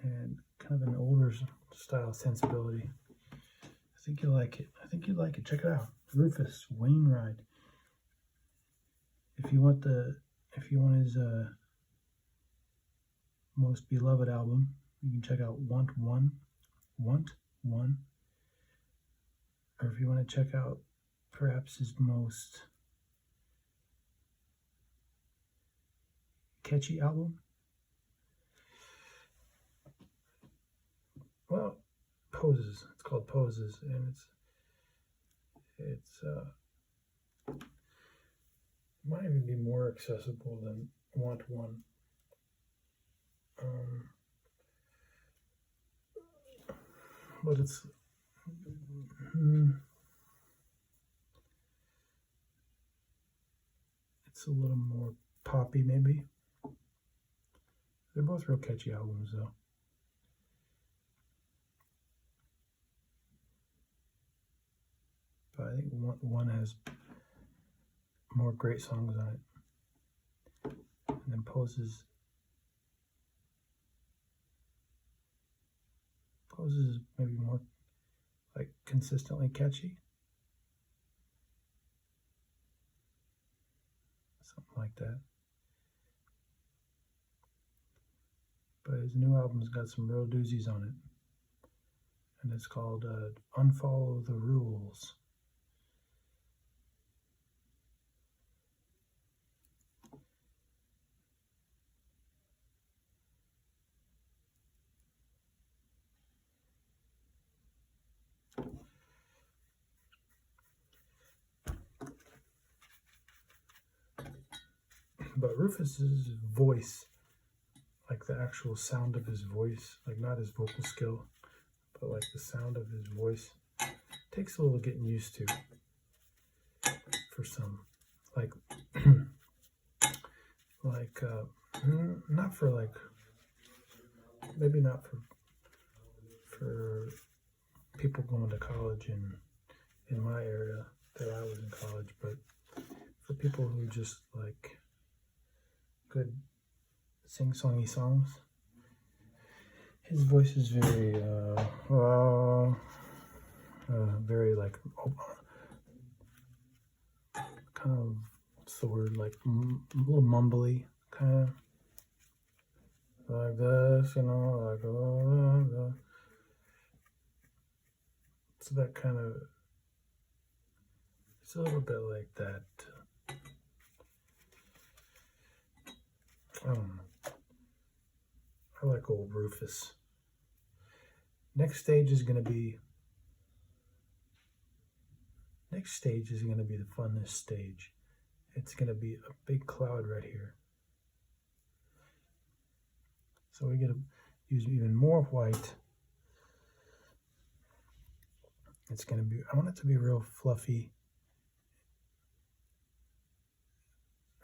and kind of an older style sensibility. I think you'll like it. I think you'd like it. Check it out. Rufus Wainwright. If you want his most beloved album, you can check out Want One. Or if you want to check out perhaps his most catchy album, well, Poses. It's called Poses, and it might even be more accessible than Want One. But it's a little more poppy, maybe. They're both real catchy albums, though. But I think one has more great songs on it. And then Poses is maybe more like consistently catchy. Something like that. But his new album's got some real doozies on it. And it's called Unfollow the Rules. But Rufus's voice, like the actual sound of his voice, like not his vocal skill, but like the sound of his voice, takes a little getting used to for some. Like, not for like maybe not for people going to college in my area that I was in college, but for people who just like good sing-songy songs. His voice is very very like kind of, what's the word, like a little mumbly, kind of like this, you know, like it's that kind of, it's a little bit like that. I don't know. I like old Rufus. Next stage is going to be the funnest stage. It's going to be a big cloud right here. So we're going to use even more white. It's going to be, I want it to be real fluffy,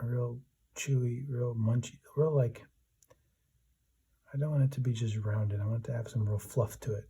real chewy, real munchy, real like, I don't want it to be just rounded. I want it to have some real fluff to it.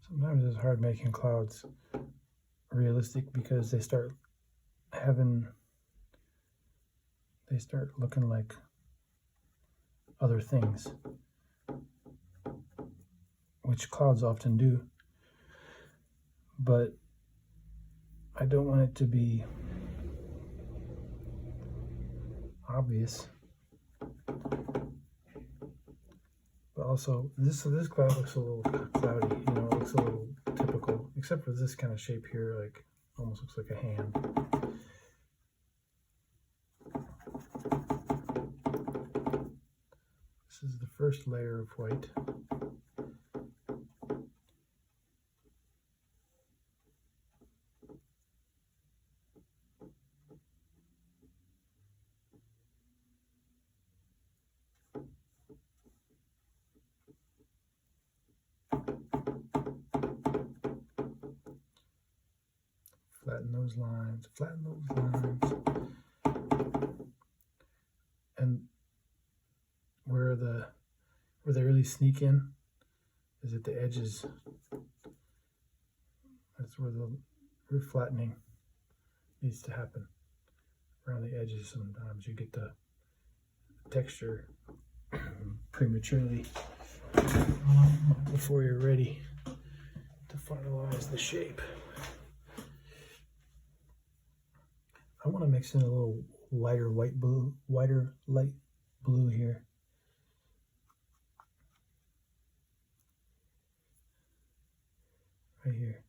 Sometimes it's hard making clouds realistic because they start looking like other things, which clouds often do, but I don't want it to be obvious. But also, this cloud looks a little cloudy, you know, it looks a little typical, except for this kind of shape here, like, almost looks like a hand. This is the first layer of white. Flatten those lines, and where they really sneak in is at the edges. That's where the flattening needs to happen. Around the edges, sometimes you get the texture prematurely before you're ready to finalize the shape. I want to mix in a little lighter light blue here. Right here.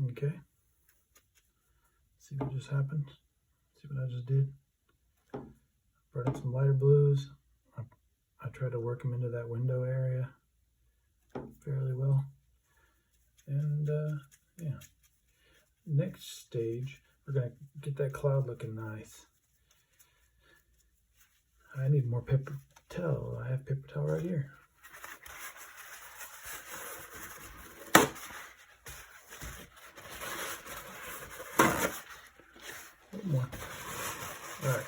Okay. See what just happened? See what I just did? Brought in some lighter blues. I tried to work them into that window area fairly well. And yeah. Next stage, we're going to get that cloud looking nice. I need more paper towel. I have paper towel right here. A little more. All right.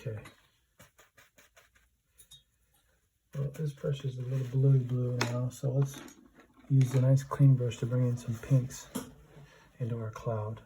Okay. Well, this brush is a little blue now, so let's use a nice clean brush to bring in some pinks into our cloud.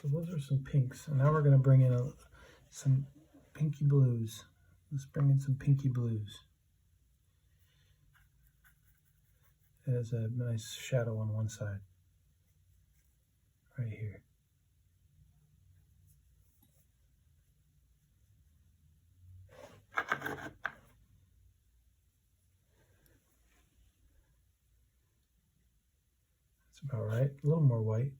So those are some pinks, and now we're going to bring in some pinky blues. Let's bring in some pinky blues. It has a nice shadow on one side, right here. That's about right. A little more white.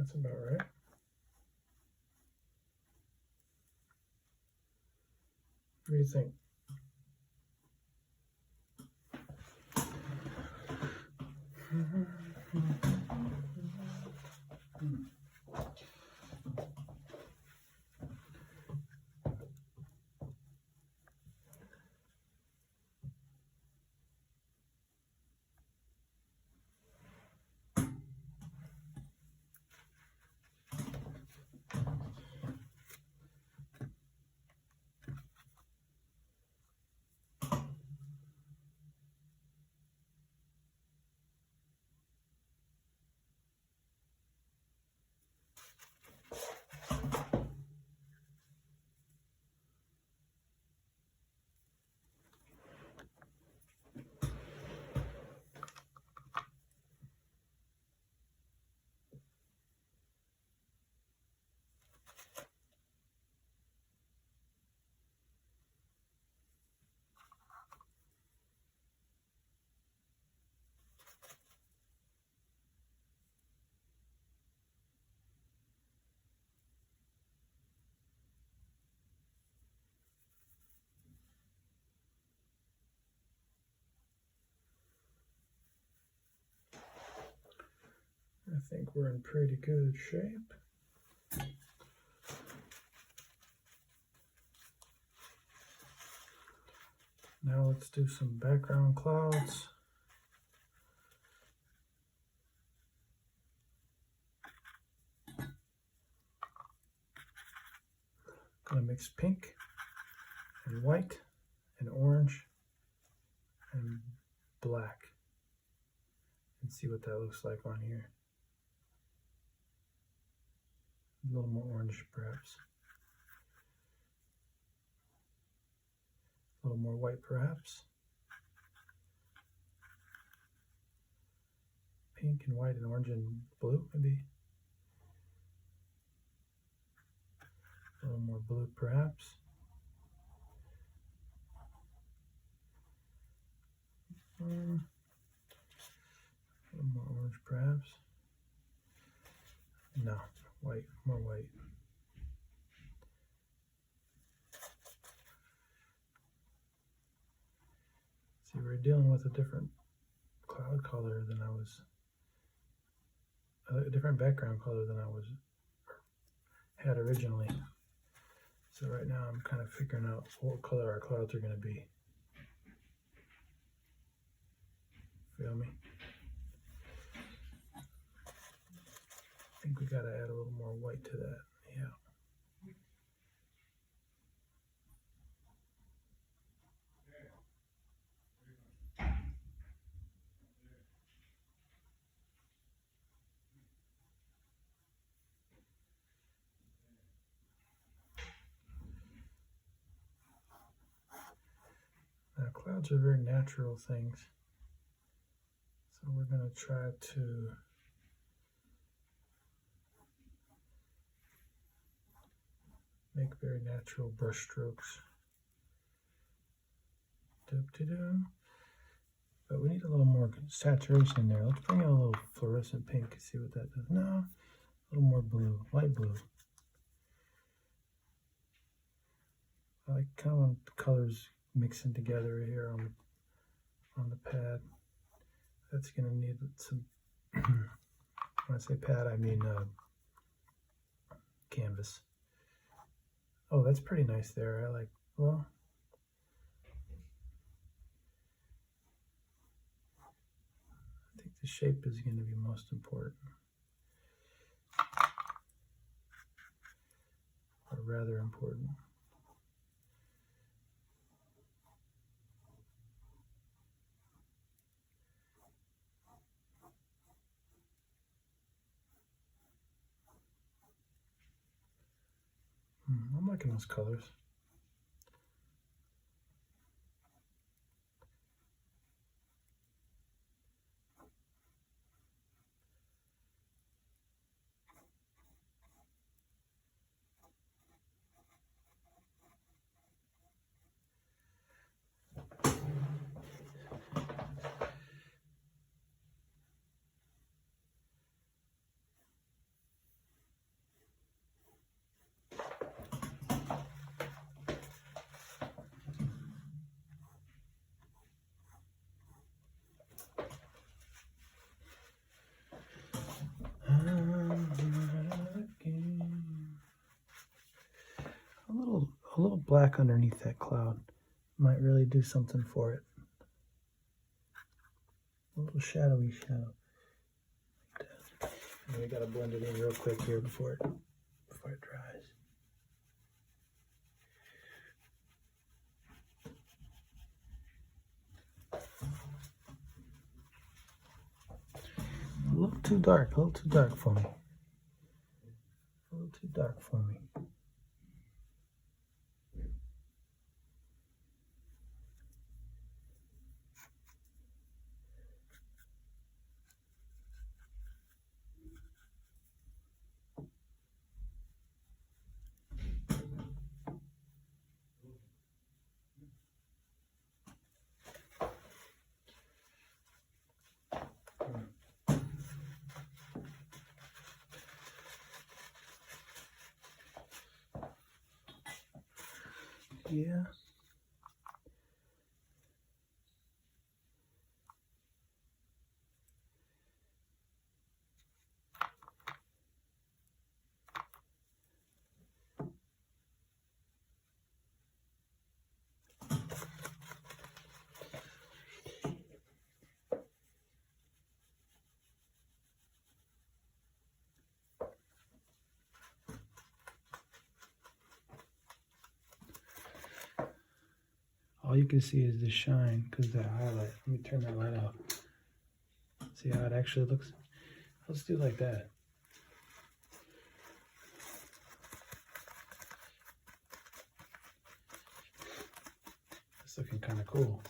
That's about right. What do you think? I think we're in pretty good shape. Now let's do some background clouds. Gonna mix pink and white and orange and black and see what that looks like on here. A little more orange perhaps. A little more white perhaps. Pink and white and orange and blue maybe. A little more blue perhaps. A little more orange perhaps. No, white, more white. See, we're dealing with a different cloud color than I was, a different background color than I had originally. So right now I'm kind of figuring out what color our clouds are going to be. Feel me? I think we got to add a little more white to that. Yeah. Now, clouds are very natural things. So we're going to try to make very natural brush strokes. But we need a little more saturation there. Let's bring in a little fluorescent pink and see what that does. No, a little more blue, light blue. I like kind of want the colors mixing together here on the pad. That's going to need some, when I say pad, I mean canvas. Oh, that's pretty nice there. I like, well, I think the shape is going to be most important. Or rather important. I'm liking those colors. a little black underneath that cloud might really do something for it. A little shadowy shadow. And we gotta blend it in real quick here before it dries. A little too dark for me. A little too dark for me. Yeah. All you can see is the shine because of that highlight. Let me turn that light off. See how it actually looks? Let's do like that. It's looking kind of cool.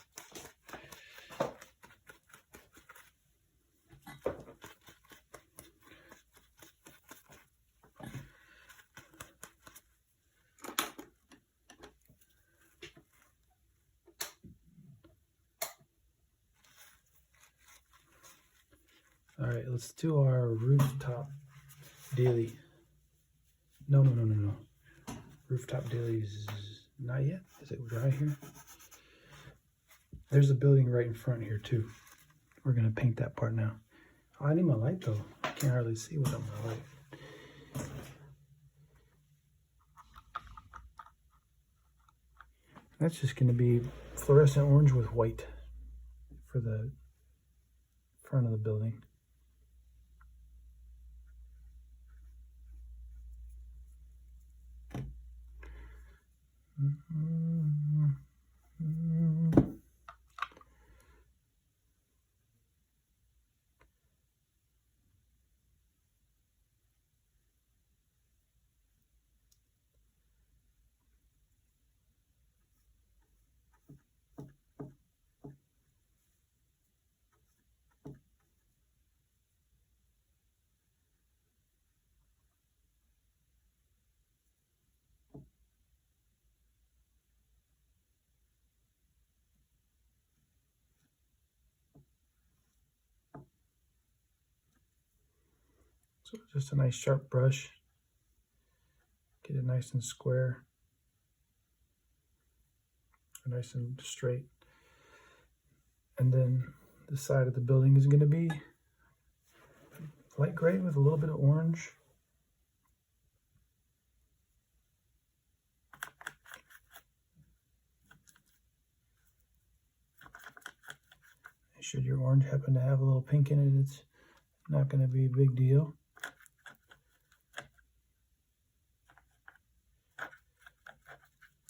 All right, let's do our rooftop daily. No. Rooftop dailies, not yet. Is it dry here? There's a building right in front here too. We're gonna paint that part now. Oh, I need my light though. I can't hardly see without my light. That's just gonna be fluorescent orange with white for the front of the building. So just a nice sharp brush. Get it nice and square. Nice and straight. And then the side of the building is going to be light gray with a little bit of orange. Should your orange happen to have a little pink in it, it's not going to be a big deal.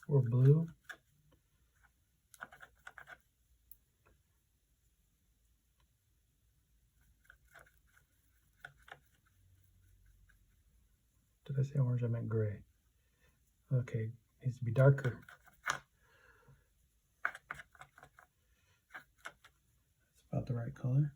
Or blue. Did I say orange? I meant gray. Okay, needs to be darker. That's about the right color.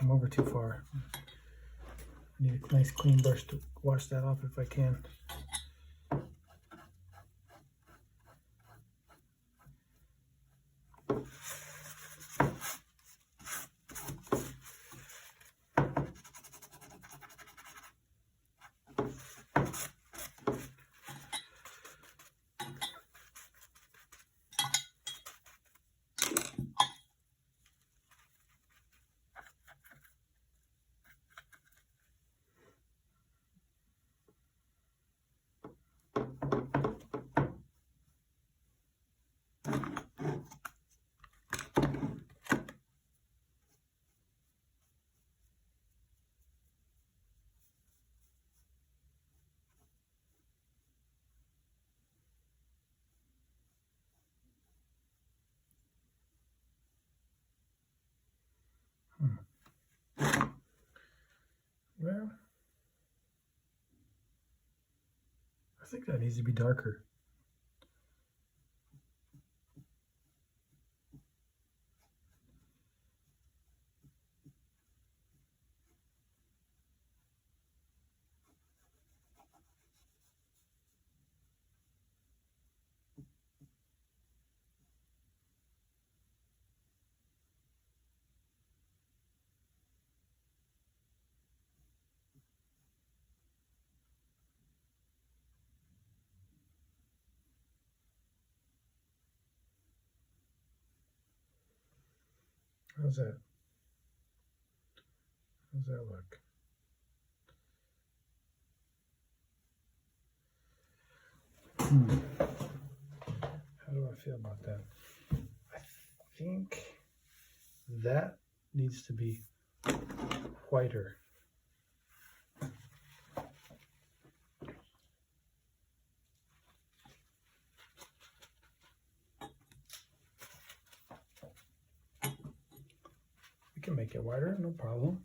come over too far. I need a nice clean brush to wash that off if I can. Well, I think that needs to be darker. How's that? How's that look? How do I feel about that? I think that needs to be whiter. We can make it whiter, no problem.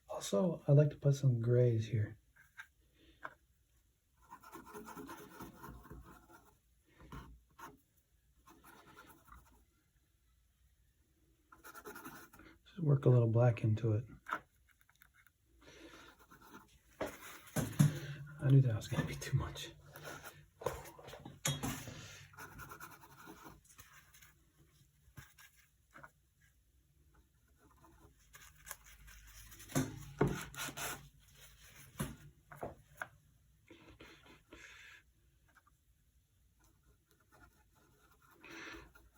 Also, I'd like to put some grays here. Just work a little black into it. I knew that was going to be too much.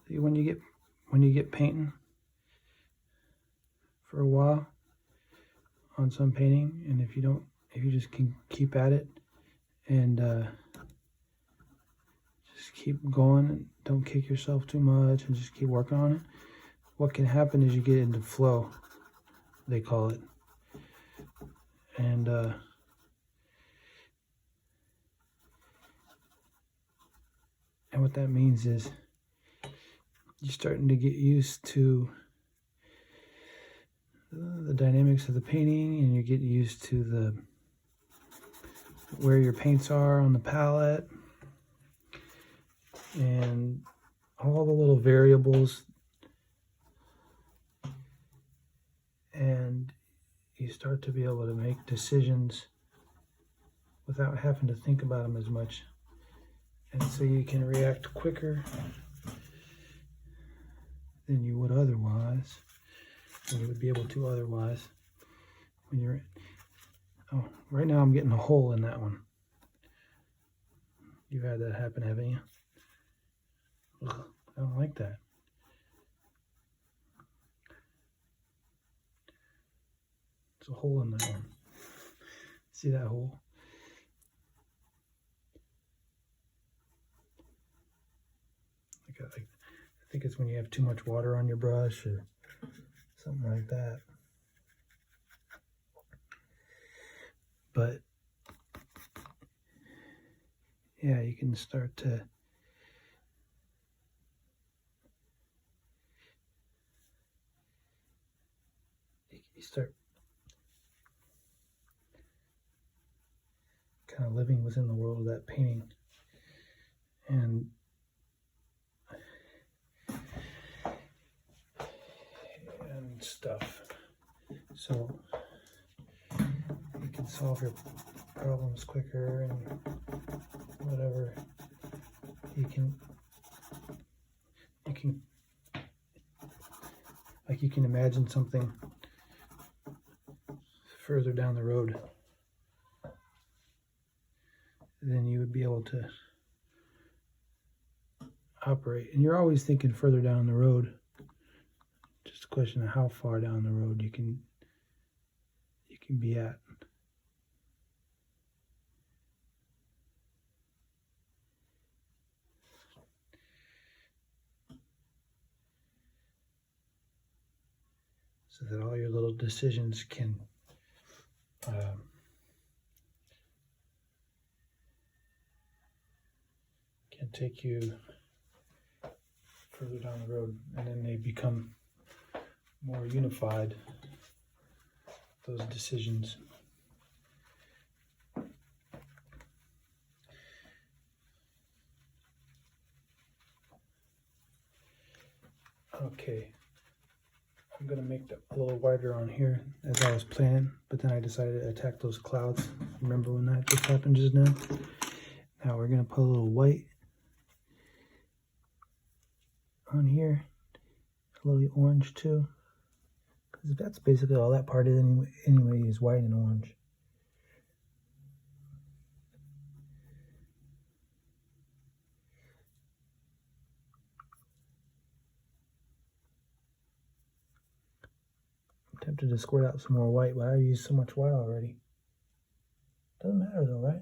See, when you get painting for a while on some painting, and if you just can keep at it and just keep going and don't kick yourself too much and just keep working on it, what can happen is you get into flow, they call it. And what that means is you're starting to get used to the dynamics of the painting, and you get used to where your paints are on the palette and all the little variables, and you start to be able to make decisions without having to think about them as much, and so you can react quicker than you would otherwise, than you would be able to otherwise when you're... Oh, right now I'm getting a hole in that one. You've had that happen, haven't you? Ugh, I don't like that. There's a hole in that one. See that hole? I think it's when you have too much water on your brush or something like that. But yeah, you can start to you start kind of living within the world of that painting. and stuff. So you can solve your problems quicker and whatever. You can imagine something further down the road, then you would be able to operate. And you're always thinking further down the road. Just a question of how far down the road you can be at. So that all your little decisions can take you further down the road, and then they become more unified, those decisions. Okay, I'm going to make it a little wider on here as I was planning, but then I decided to attack those clouds. Remember when that just happened just now? Now we're going to put a little white on here, a little orange too, because that's basically all that part is anyway is white and orange. I'm tempted to squirt out some more white, but I've used so much white already. Doesn't matter though, right?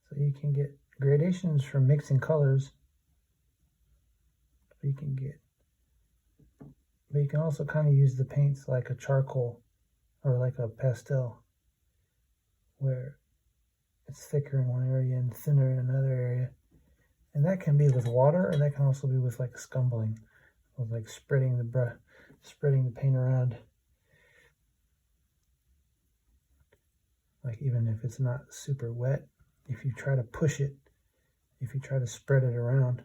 So you can get gradations from mixing colors. But you can also kind of use the paints like a charcoal or like a pastel, where it's thicker in one area and thinner in another area. And that can be with water, or that can also be with like scumbling, with like spreading the paint around. Like even if it's not super wet, if you try to push it, if you try to spread it around,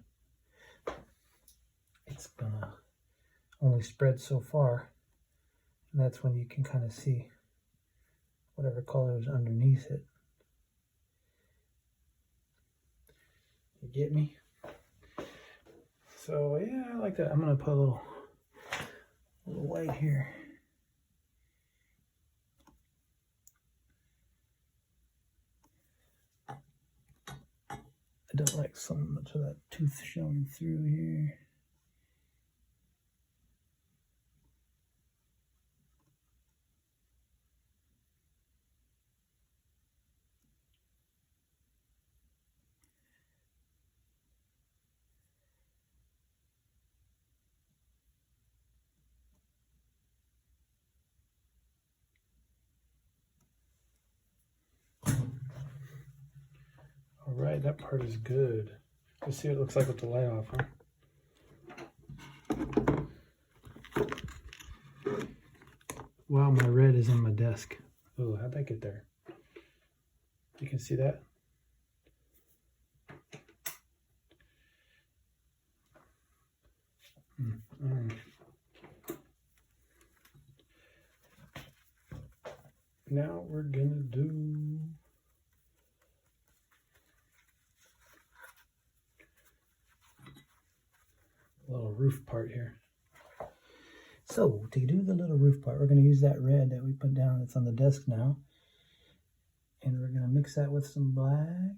it's gonna only spread so far. And that's when you can kind of see whatever color is underneath it. You get me? So yeah, I like that. I'm gonna put a little white here. I don't like so much of that tooth showing through here. All right, that part is good. Let's see what it looks like with the light off, huh? Wow, my red is in my desk. Oh, how'd that get there? You can see that? Now we're gonna do a little roof part here. So to do the little roof part, we're going to use that red that we put down that's on the desk now. And we're going to mix that with some black.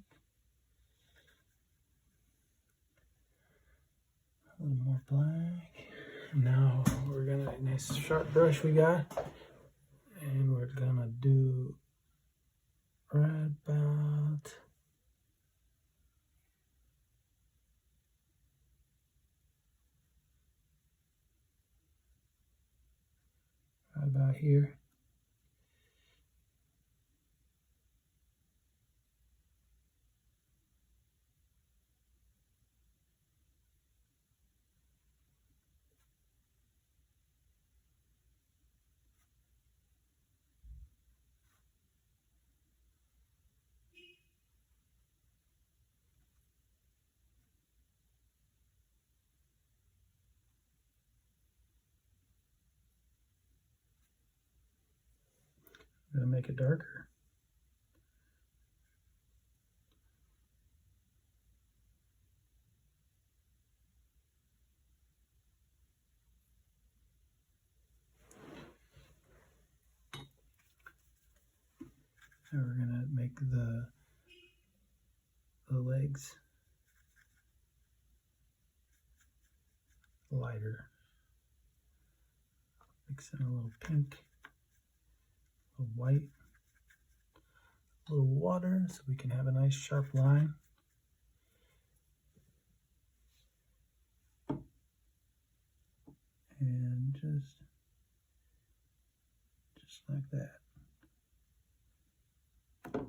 A little more black. Now we're going to, nice sharp brush we got. And we're going to do right about here. I'm going to make it darker. Now we're going to make the legs lighter. Mix in a little pink, a little white, a little water so we can have a nice sharp line. And just like that. I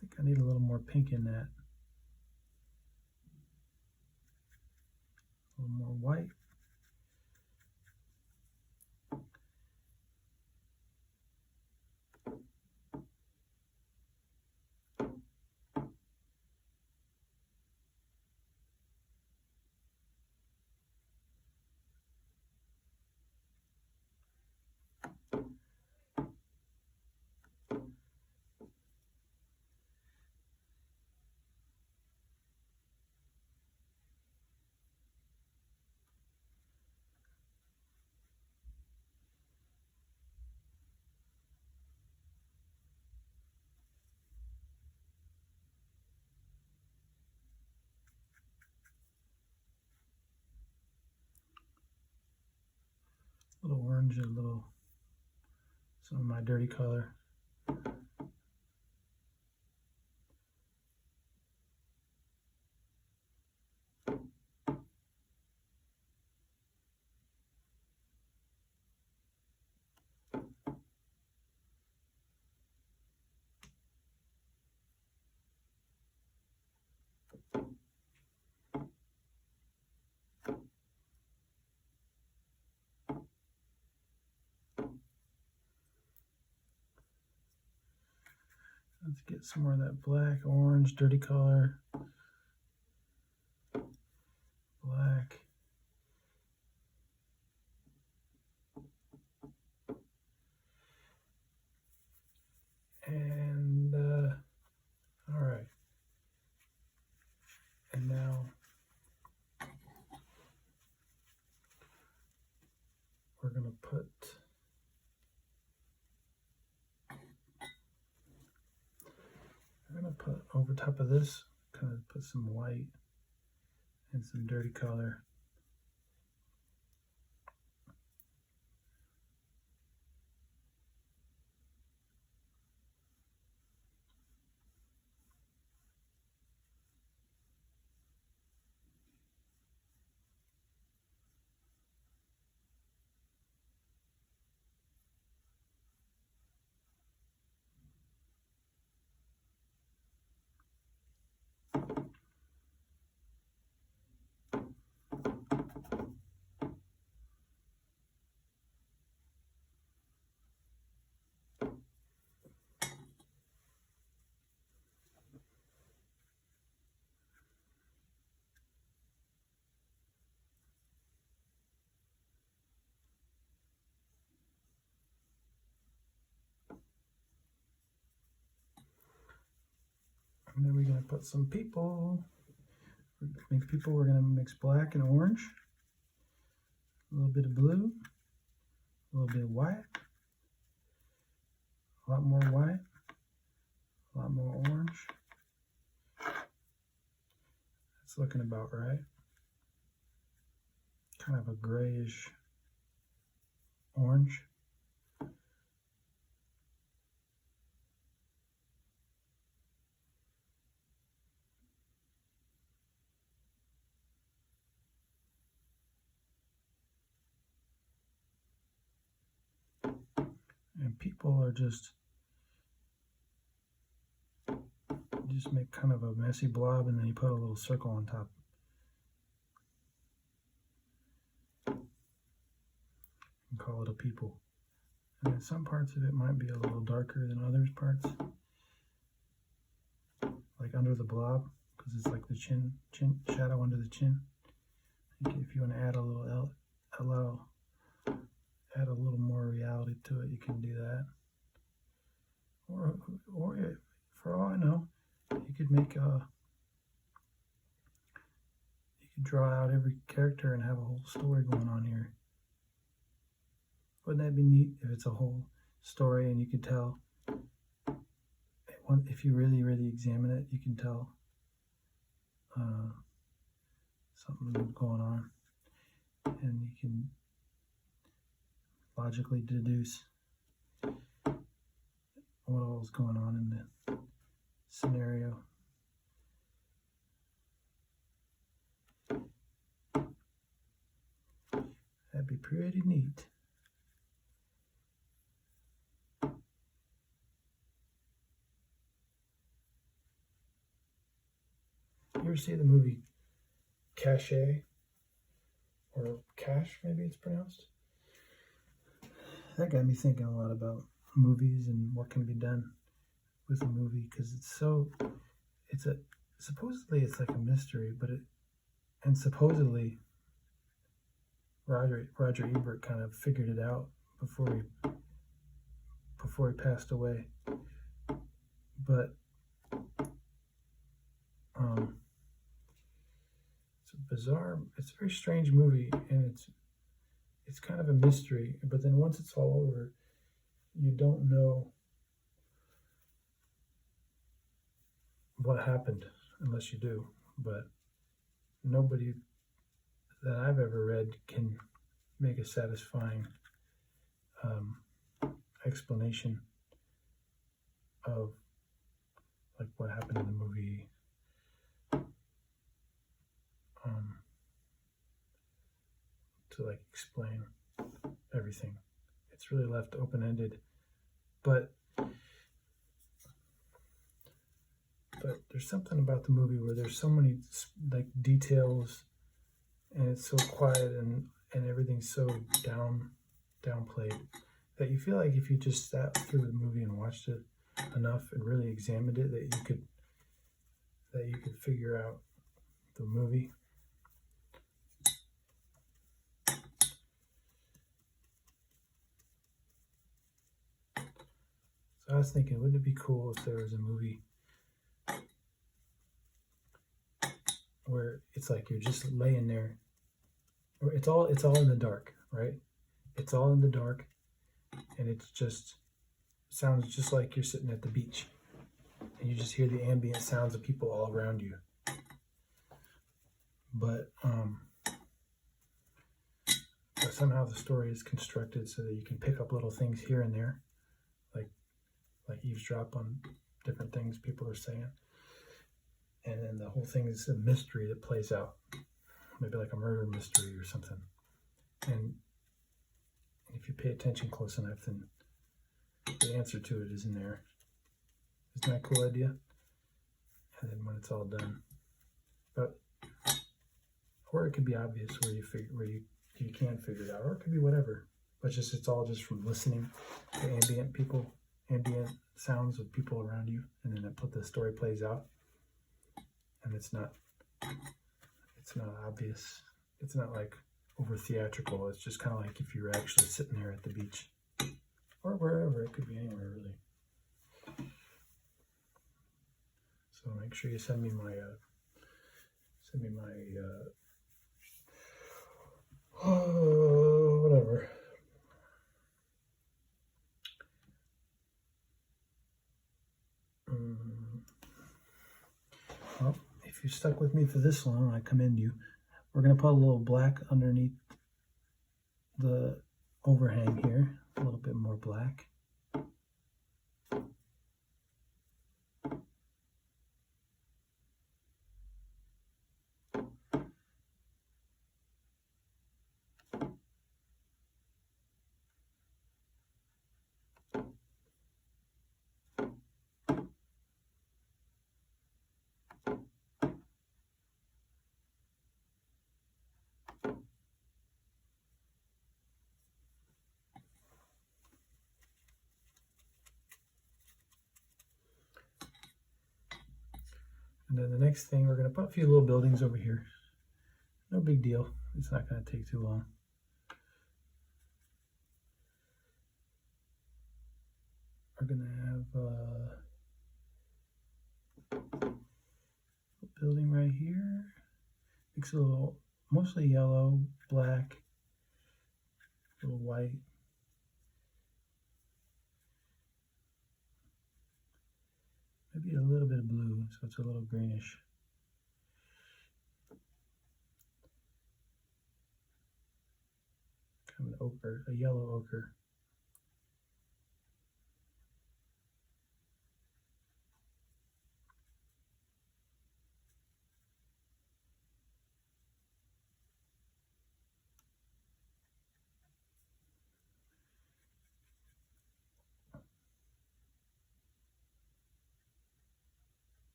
think I need a little more pink in that. A little more white. A little orange and a little, some of my dirty color. Let's get some more of that black, orange, dirty color. Black. And, all right. And now we're going to put over top of this, kind of put some white and some dirty color. And then we're going to put some people. Make people, we're going to mix black and orange. A little bit of blue. A little bit of white. A lot more white. A lot more orange. That's looking about right. Kind of a grayish orange. And people are just make kind of a messy blob, and then you put a little circle on top. And call it a people. And then some parts of it might be a little darker than others parts. Like under the blob, because it's like the chin shadow under the chin. If you want to add a little more reality to it, you can do that. Or for all I know, you could make you could draw out every character and have a whole story going on here. Wouldn't that be neat if it's a whole story and you could tell? If you really examine it, you can tell something going on, and you can logically deduce what all is going on in the scenario. That'd be pretty neat. You ever see the movie Cache, or Cash, maybe it's pronounced? That got me thinking a lot about movies and what can be done with a movie, because supposedly it's like a mystery, and supposedly Roger Ebert kind of figured it out before he passed away. But it's a very strange movie, and it's kind of a mystery, but then once it's all over, you don't know what happened unless you do. But nobody that I've ever read can make a satisfying explanation of like what happened in the movie. To like explain everything. It's really left open-ended, but there's something about the movie where there's so many like details, and it's so quiet, and everything's so downplayed, that you feel like if you just sat through the movie and watched it enough and really examined it, that you could figure out the movie. So I was thinking, wouldn't it be cool if there was a movie where it's like you're just laying there, or it's all in the dark, right? It's all in the dark, and it sounds just like you're sitting at the beach, and you just hear the ambient sounds of people all around you. But somehow the story is constructed so that you can pick up little things here and there, like eavesdrop on different things people are saying. And then the whole thing is a mystery that plays out, maybe like a murder mystery or something. And if you pay attention close enough, then the answer to it is in there. Isn't that a cool idea? And then when it's all done, or it could be obvious where you can figure it out, or it could be whatever. But it's all just from listening to ambient sounds of people around you, and then the story plays out, and it's not obvious. It's not like over theatrical. It's just kind of like if you were actually sitting there at the beach, or wherever. It could be anywhere, really. So make sure you send me my whatever. Well, if you stuck with me for this long, I commend you. We're going to put a little black underneath the overhang here, a little bit more black. And then the next thing, we're going to put a few little buildings over here. No big deal. It's not going to take too long. We're going to have a building right here. Mix a little, mostly yellow, black, a little white. Maybe a little bit of blue, so it's a little greenish. Kind of an ochre, a yellow ochre.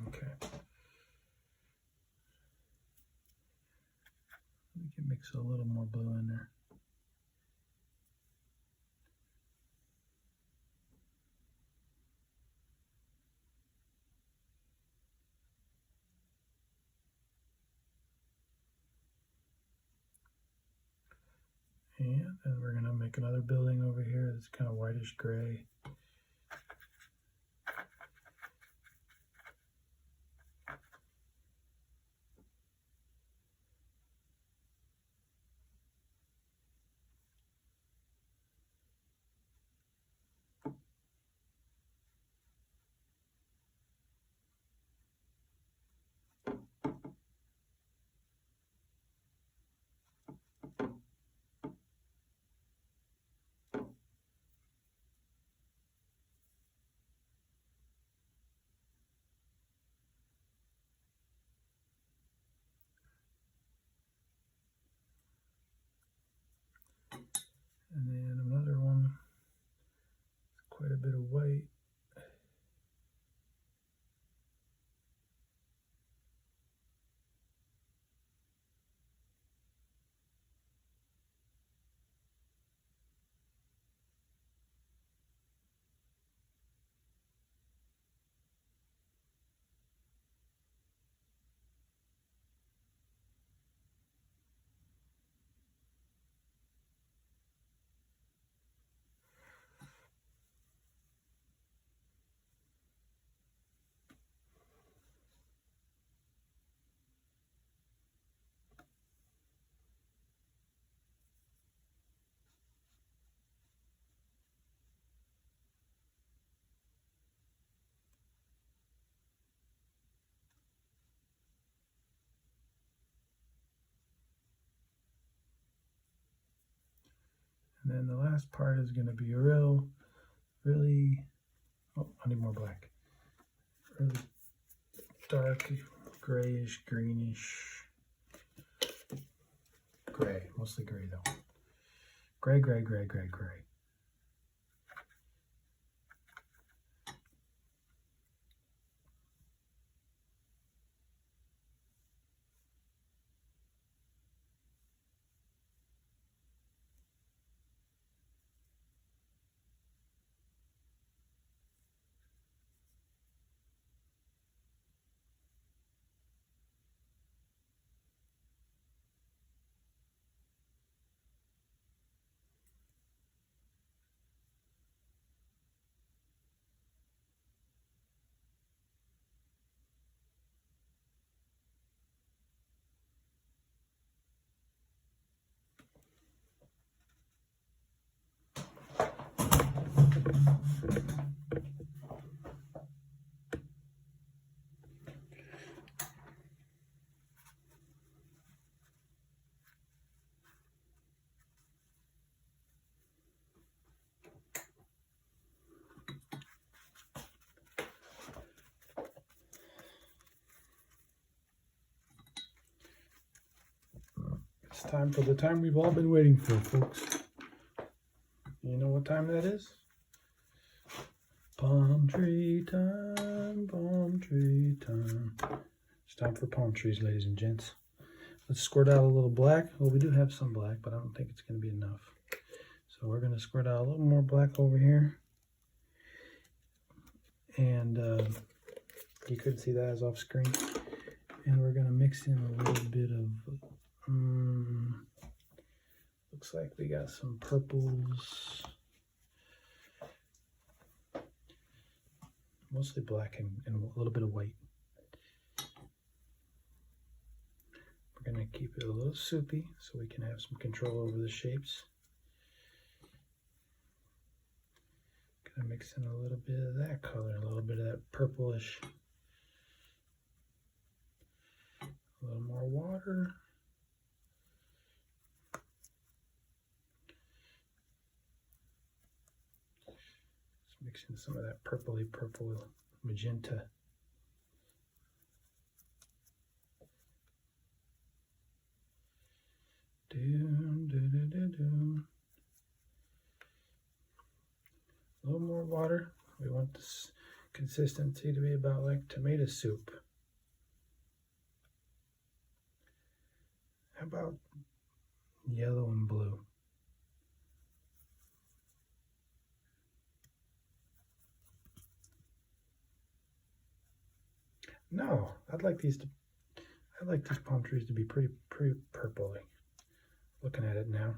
Okay. We can mix a little more blue in there. And then we're going to make another building over here that's kind of whitish gray. And then another one, quite a bit of white. And then the last part is going to be a really, oh, I need more black. Really dark, grayish, greenish, gray, mostly gray though. Gray, gray, gray, gray, gray. time for the time we've all been waiting for, folks. You know what time that is? Palm tree time, palm tree time. It's time for palm trees, ladies and gents. Let's squirt out a little black. Well, we do have some black, but I don't think it's going to be enough. So we're going to squirt out a little more black over here. And you couldn't see that as off screen. And we're going to mix in a little bit of, looks like we got some purples. Mostly black and a little bit of white. We're going to keep it a little soupy so we can have some control over the shapes. Going to mix in a little bit of that color, a little bit of that purplish. A little more water. Let's mix in some of that purpley purple magenta. A little more water. We want this consistency to be about like tomato soup. How about yellow and blue? No, I'd like these palm trees to be pretty purpley. Looking at it now,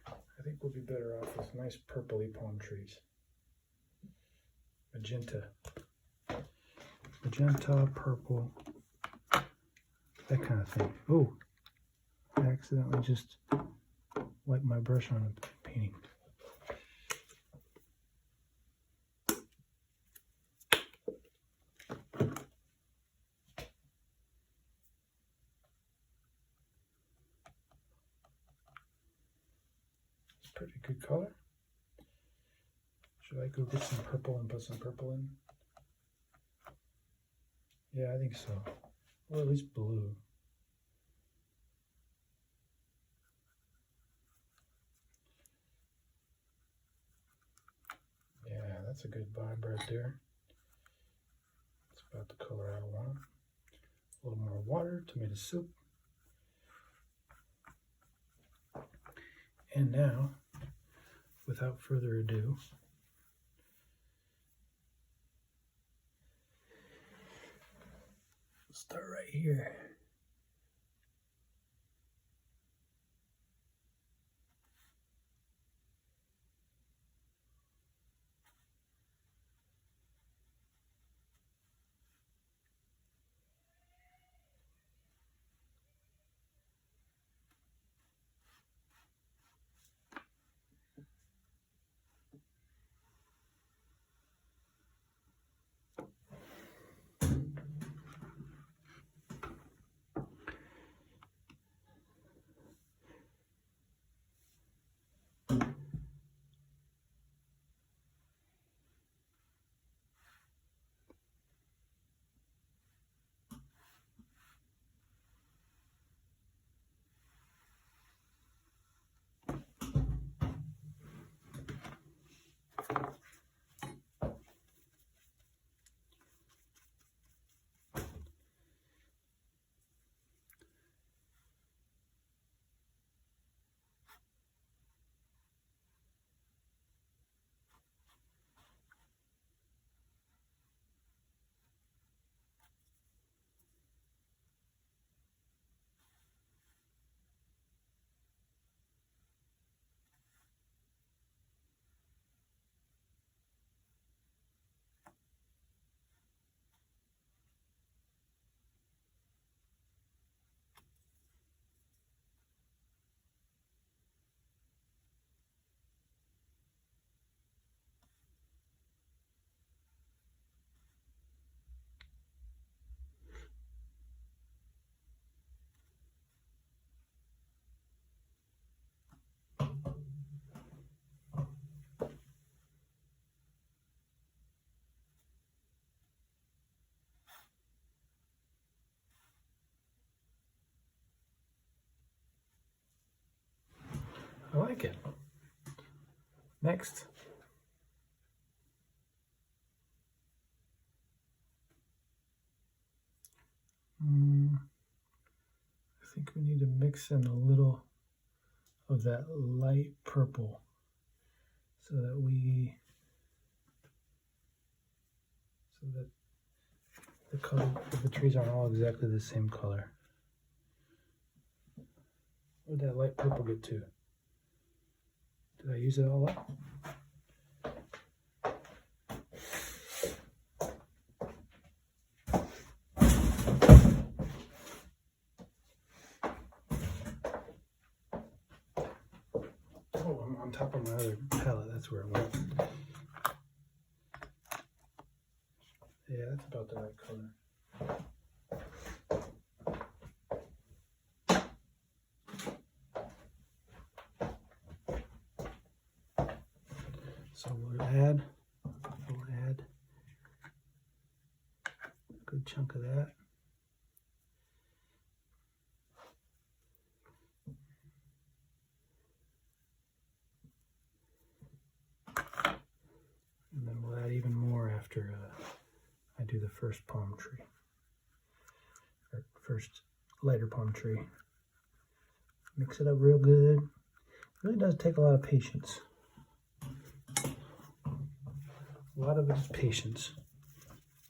I think we'll be better off with nice purpley palm trees. Magenta, purple, that kind of thing. Oh, I accidentally just wiped my brush on a painting. It's pretty good color. Should I go get some purple and put some purple in? Yeah, I think so. Or at least blue. Yeah, that's a good vibe right there. That's about the color I want. A little more water, tomato soup. And now, without further ado, let's start right here. I like it. Next. I think we need to mix in a little of that light purple so that the color of the trees aren't all exactly the same color. Where did that light purple get to? Did I use it all up? Oh, I'm on top of my other palette. That's where it went. Yeah, that's about the right color. So we'll add a good chunk of that. And then we'll add even more after I do the first palm tree, or first lighter palm tree. Mix it up real good. It really does take a lot of patience. A lot of it is patience,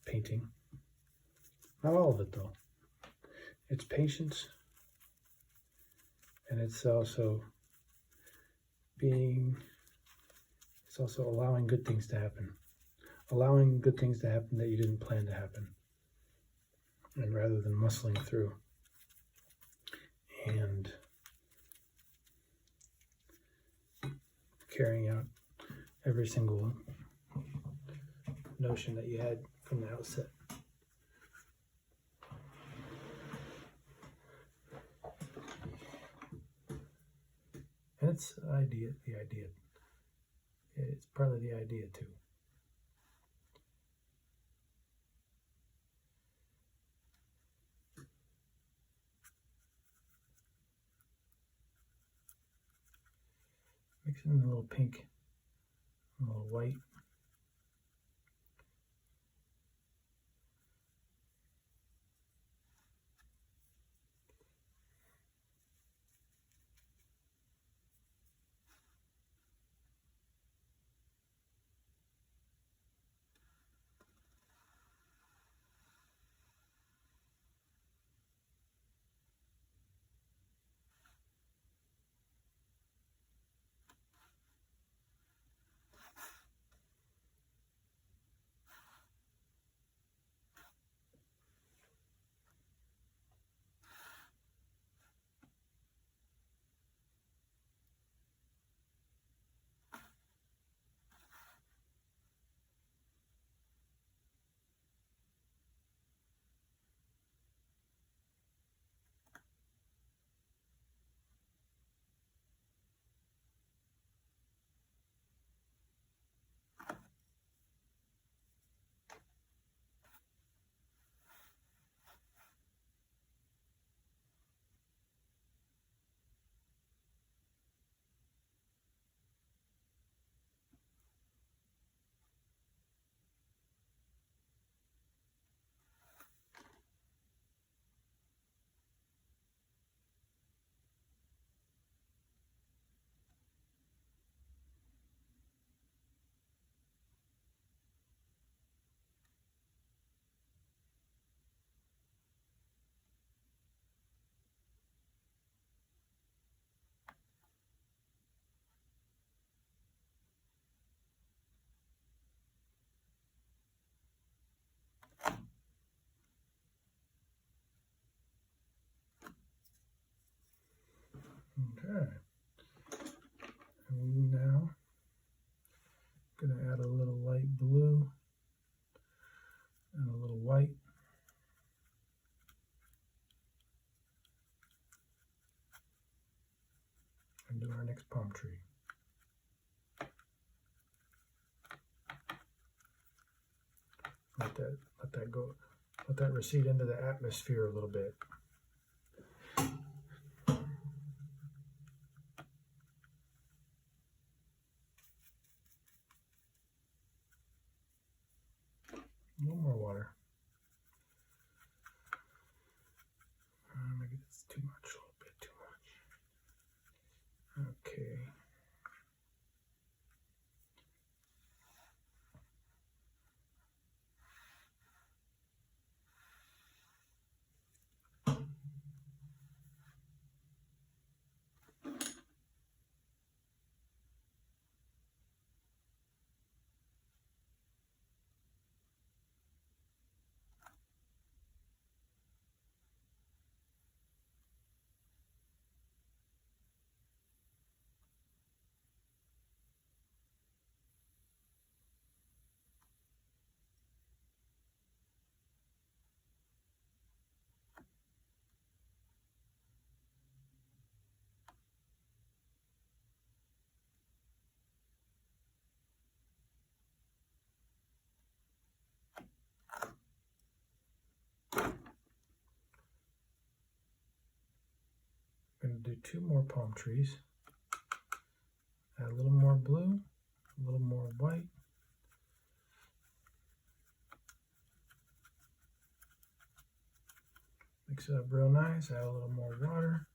painting. Not all of it though. It's patience, and it's also allowing good things to happen. Allowing good things to happen that you didn't plan to happen. And rather than muscling through and carrying out every single notion that you had from the outset. And it's the idea. It's partly the idea too. Mix in a little pink, a little white. Okay. And now I'm going to add a little light blue and a little white. And do our next palm tree. Let that go. Let that recede into the atmosphere a little bit. do 2 more palm trees. Add a little more blue, a little more white. Mix it up real nice, add a little more water.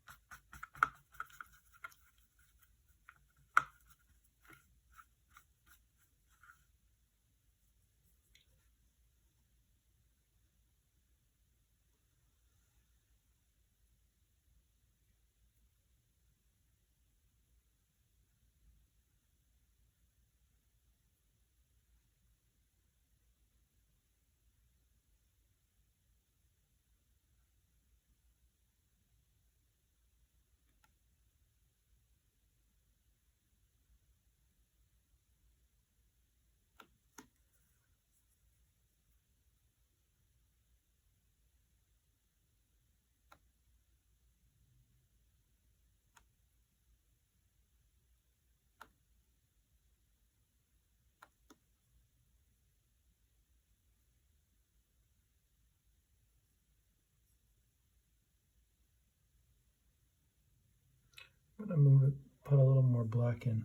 I'm going to move it, put a little more black in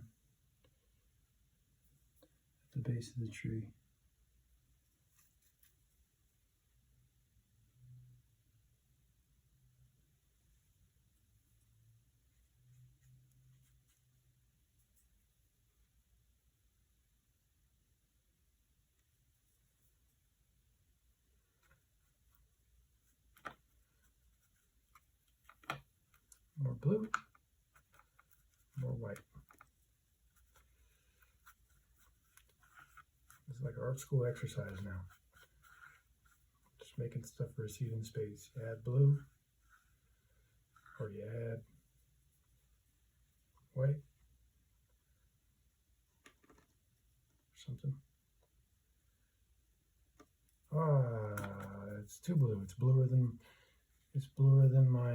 at the base of the tree. More blue, more white. It's like art school exercise now. Just making stuff for receiving space. You add blue, or you add white, or something. It's too blue. It's bluer than my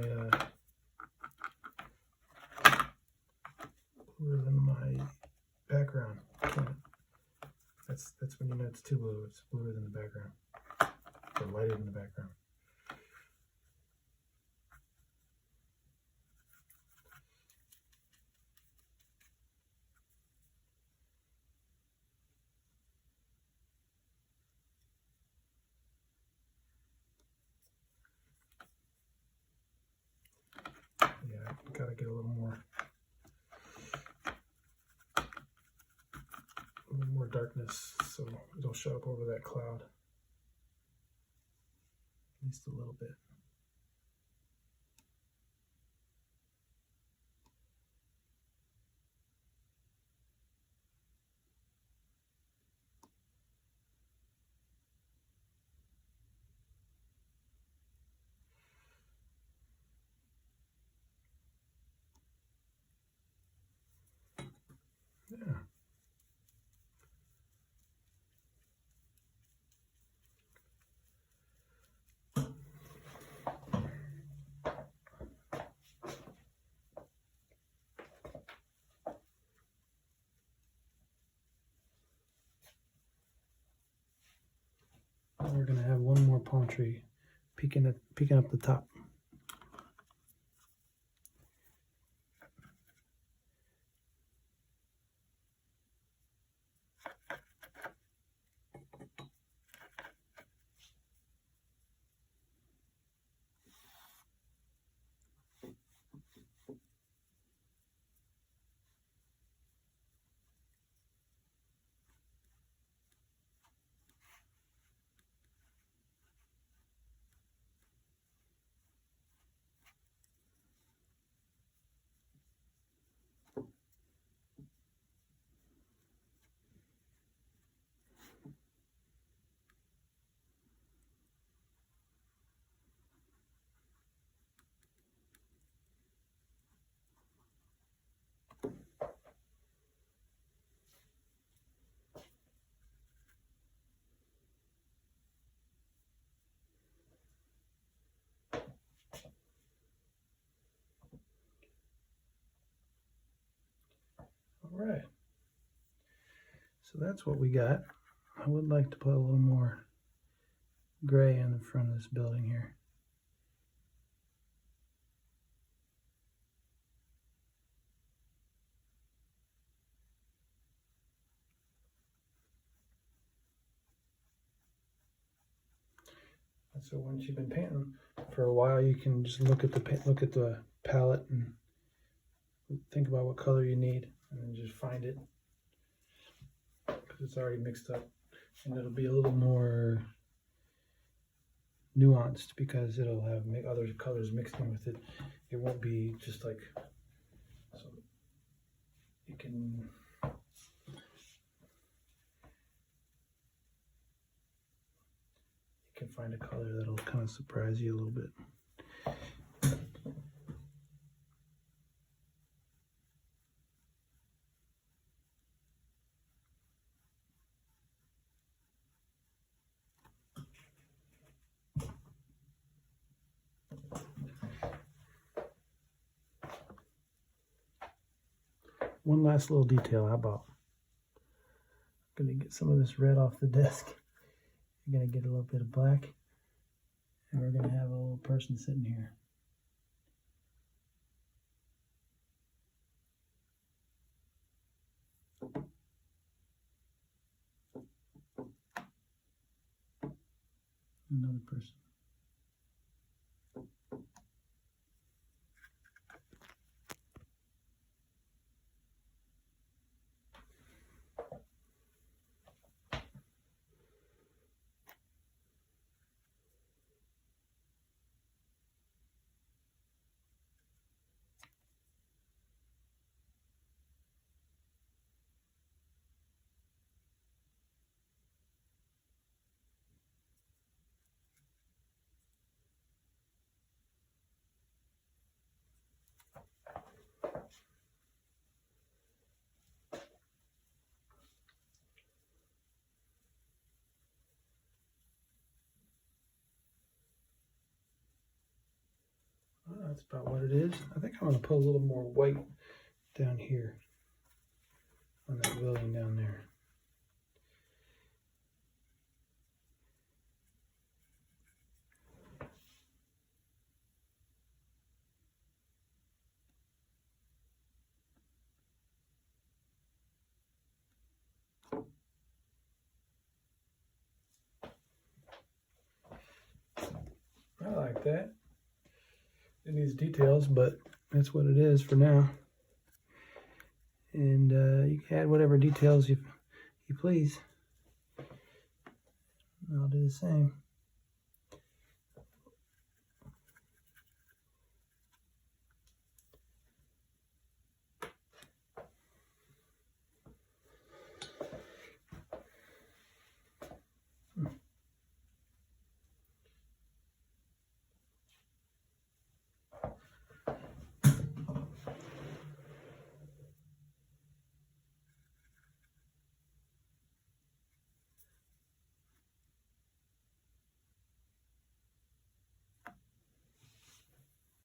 background. That's when you know it's too blue. It's bluer than the background, or lighter than the background. Yeah, gotta get a little more darkness, so it'll show up over that cloud, at least a little bit. Yeah. We're going to have one more palm tree peeking up the top. All right, so that's what we got. I would like to put a little more gray in the front of this building here. So once you've been painting for a while, you can just look at the palette and think about what color you need, and then just find it, because it's already mixed up, and it'll be a little more nuanced because it'll have other colors mixed in with it. It won't be just like, so you can find a color that'll kind of surprise you a little bit. One last little detail, how about? I'm gonna get some of this red off the desk. I'm gonna get a little bit of black, and we're gonna have a little person sitting here. Another person. That's about what it is. I think I'm going to put a little more white down here on that building down there. I like that. It needs details, but that's what it is for now. And you can add whatever details you please. I'll do the same.